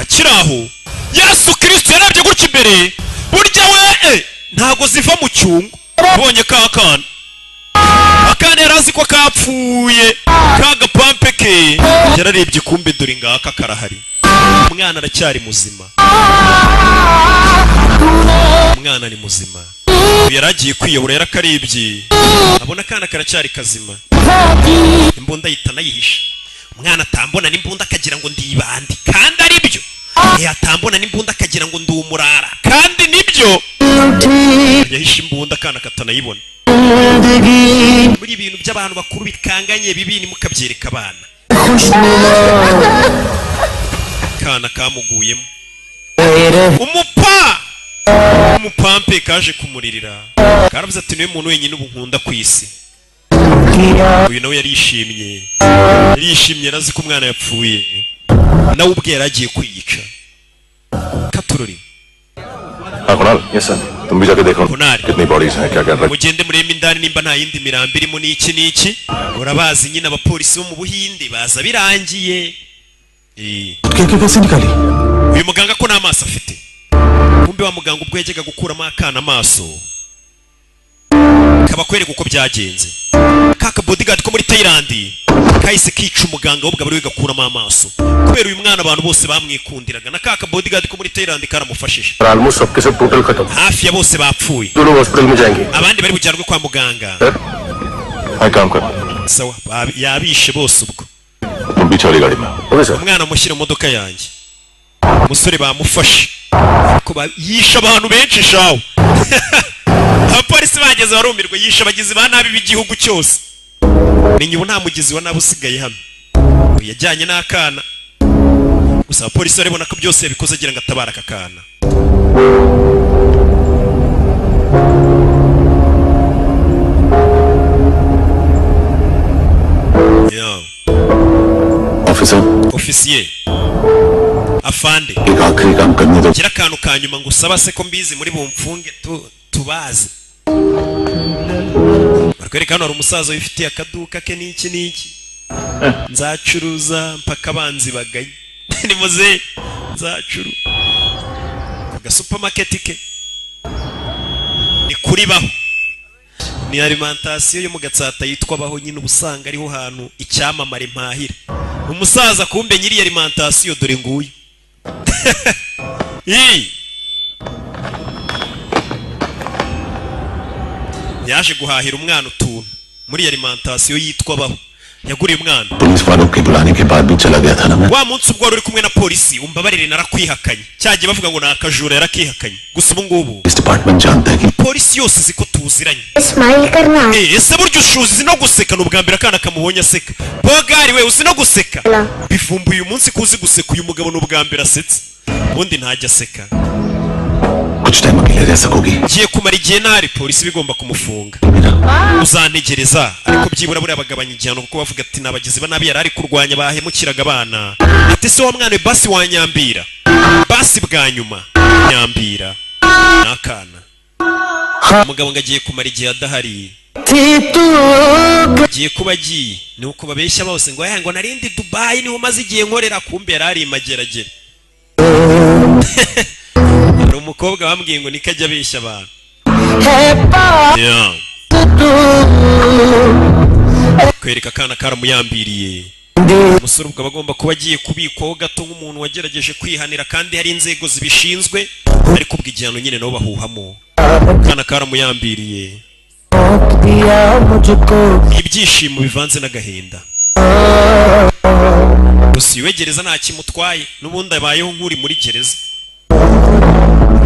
Akiraho Yesu Kristo yarabye gutya imbere. Burya we ntago ziva mu cyungo. Bonye kakana. Akana yarazi ko kapfuye. Kagapampe ke yararebye kumbe dore ngaka karahari. Umwana aracyari muzima. Umwana ni muzima. Yaragiye kwiyobora yarakarebye. Abona kana karacyari kazima. Imbunda yitana yihisha. Umwana atambona n'imbunda akagira ngo ndibandi kandi ari byo. Atambona n'imbunda akagira ngo ndi umurara kandi nibyo. Yahisha imbunda kana katanayibona. Muri ibintu by'abantu bakuru bikanganye bibi ni mukabyereka abana. Kana kamuguyemo. Umupampe kaje kumuririra. Karavuze ati niwe muntu wenyine ubu nkunda ku isi. Uyu nawe yarishimye. Yarazi ko umwana yapfuye. Nawe ubwe yaragiye kwiyica. Katurori. Kunal, yes sir. तुम भी जाके देखो कितनी बॉडीज हैं क्या कर रहे हैं. Mugende murembe indani nimba nta yindi mirambo irimo n'iki. Urabazi nyine abapolisi bo mu Buhinde baza birangiye. कैसे निकाली? Uyu muganga ko nta maso afite. Kumbe wa muganga ubwo yajyaga gukuramo akana amaso. Kabakwereka uko byagenze. Kaka bodyguard ko muri Thailand kahise kica umuganga wo bwabari gakuramo amaso. Kubera uyu mwana abantu bose bamwikundiraga na kaka bodyguard ko muri Thailand karamufashije. Almost सबके सब total खत्म. Hafi ya bose bapfuye. दोनों hospital में जाएंगे. Abandi bari bujyanwe kwa muganga. Hai काम कर. Sawa yabishe bose ubwo. तुम भी चली गाड़ी में. Okay sir. Umwana mushyira mu modoka yanjye. Umusore bamufashe. Ko yisha abantu benshi shawo. Abapolisi bageze barumirwa yisha abagizi ba nabi b'igihugu cyose. Ninyibu nta mugizi wa nabi usigaye hano. Yajyanye n'akana. Gusa abapolisi baribona ko byose yabikoze agira ngo atabara akakana. Ofisiye afande gira akantu ka nyuma ngo usaba se ko mbizi muri bumfunge tubazi. Barikwereka hano hari umusaza wifitiye akaduka ke n'iki nzacuruza mpaka abanzi bagaye. Ni muze nzacuru aga supermarket ke ni kuri baho ni alimentation yo mu Gatsata yitwa baho nyine ubusanga ariho hantu icyamamare mpahira. Umusaza kumbe nyiri alimentation dore nguyu. Yaje guhahira umwana utuntu muri alimentation yitwa baho. Yaguriye umwana. Police वालों के बुलाने के बाद भी चला गया था ना मैं. Wa munsi ubwo uri kumwe na polisi umbabarire narakwihakanye. Cyaje bavuga ngo nakajura yarakihakanye. Gusa ubu ngubu इस डिपार्टमेंट जानता है कि polisi yose ziko tuziranye. Smile करना. Ese buryo ushuzi no guseka n'ubwa mbere akana kamubonye aseka. Bogari we uzi no guseka. Bivumbuye uyu munsi kuzi guseka uyu mugabo n'ubwa mbere asetse. Ubundi ntajya aseka. कुछ टाइम अकेले रह सकोगी? Ngiye kumara igihe ntari polisi bigomba kumufunga. Uzantegereza ariko byibura buri abagabanya igihano kuko bavuga ati nabagizi banabi yarari kurwanya bahemukiraga abana. Ati se wa mwana we basi wanyambira. Basi bwa nyuma nyambira. Nakana. Umugabo ngagiye kumara igihe adahari. Giye kuba giye ni uko babeshya bose ngo ngo narindi Dubai niho maze igihe nkorera kumbe yarari mageragere. Hari umukobwa bambwiye ngo nikajya abeshya abantu. Kwereka kana karamuyambiriye. Umusore ubwo bagomba kuba agiye kubikwaho gato nk'umuntu wagerageje kwihanira kandi hari inzego zibishinzwe ariko ubwo igihano nyine nabo bahuhamo. Kana karamuyambiriye. Ibyishimo bivanze n'agahinda. Gusa iwe gereza nta kimutwaye n'ubundi abayeho nk'uri muri gereza.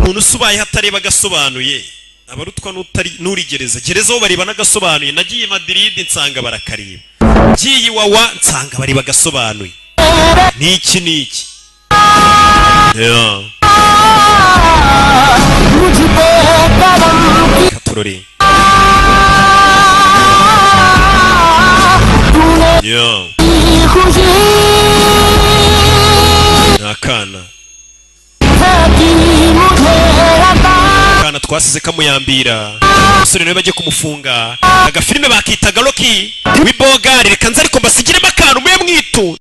Umuntu usubaye hatareba gasobanuye abarutwa n'uri gereza. Gereza ho bariba n'agasobanuye. Nagiye Madrid nsanga barakariba. Giye Wawa nsanga bari bagasobanuye. Niki Katurore. Nakana twasize kamuyambira. Umusore nawe bagiye kumufunga. Agafilime bakitaga Rocky w'ibogari reka nza ariko mbasigiremo akantu mwe mwitu.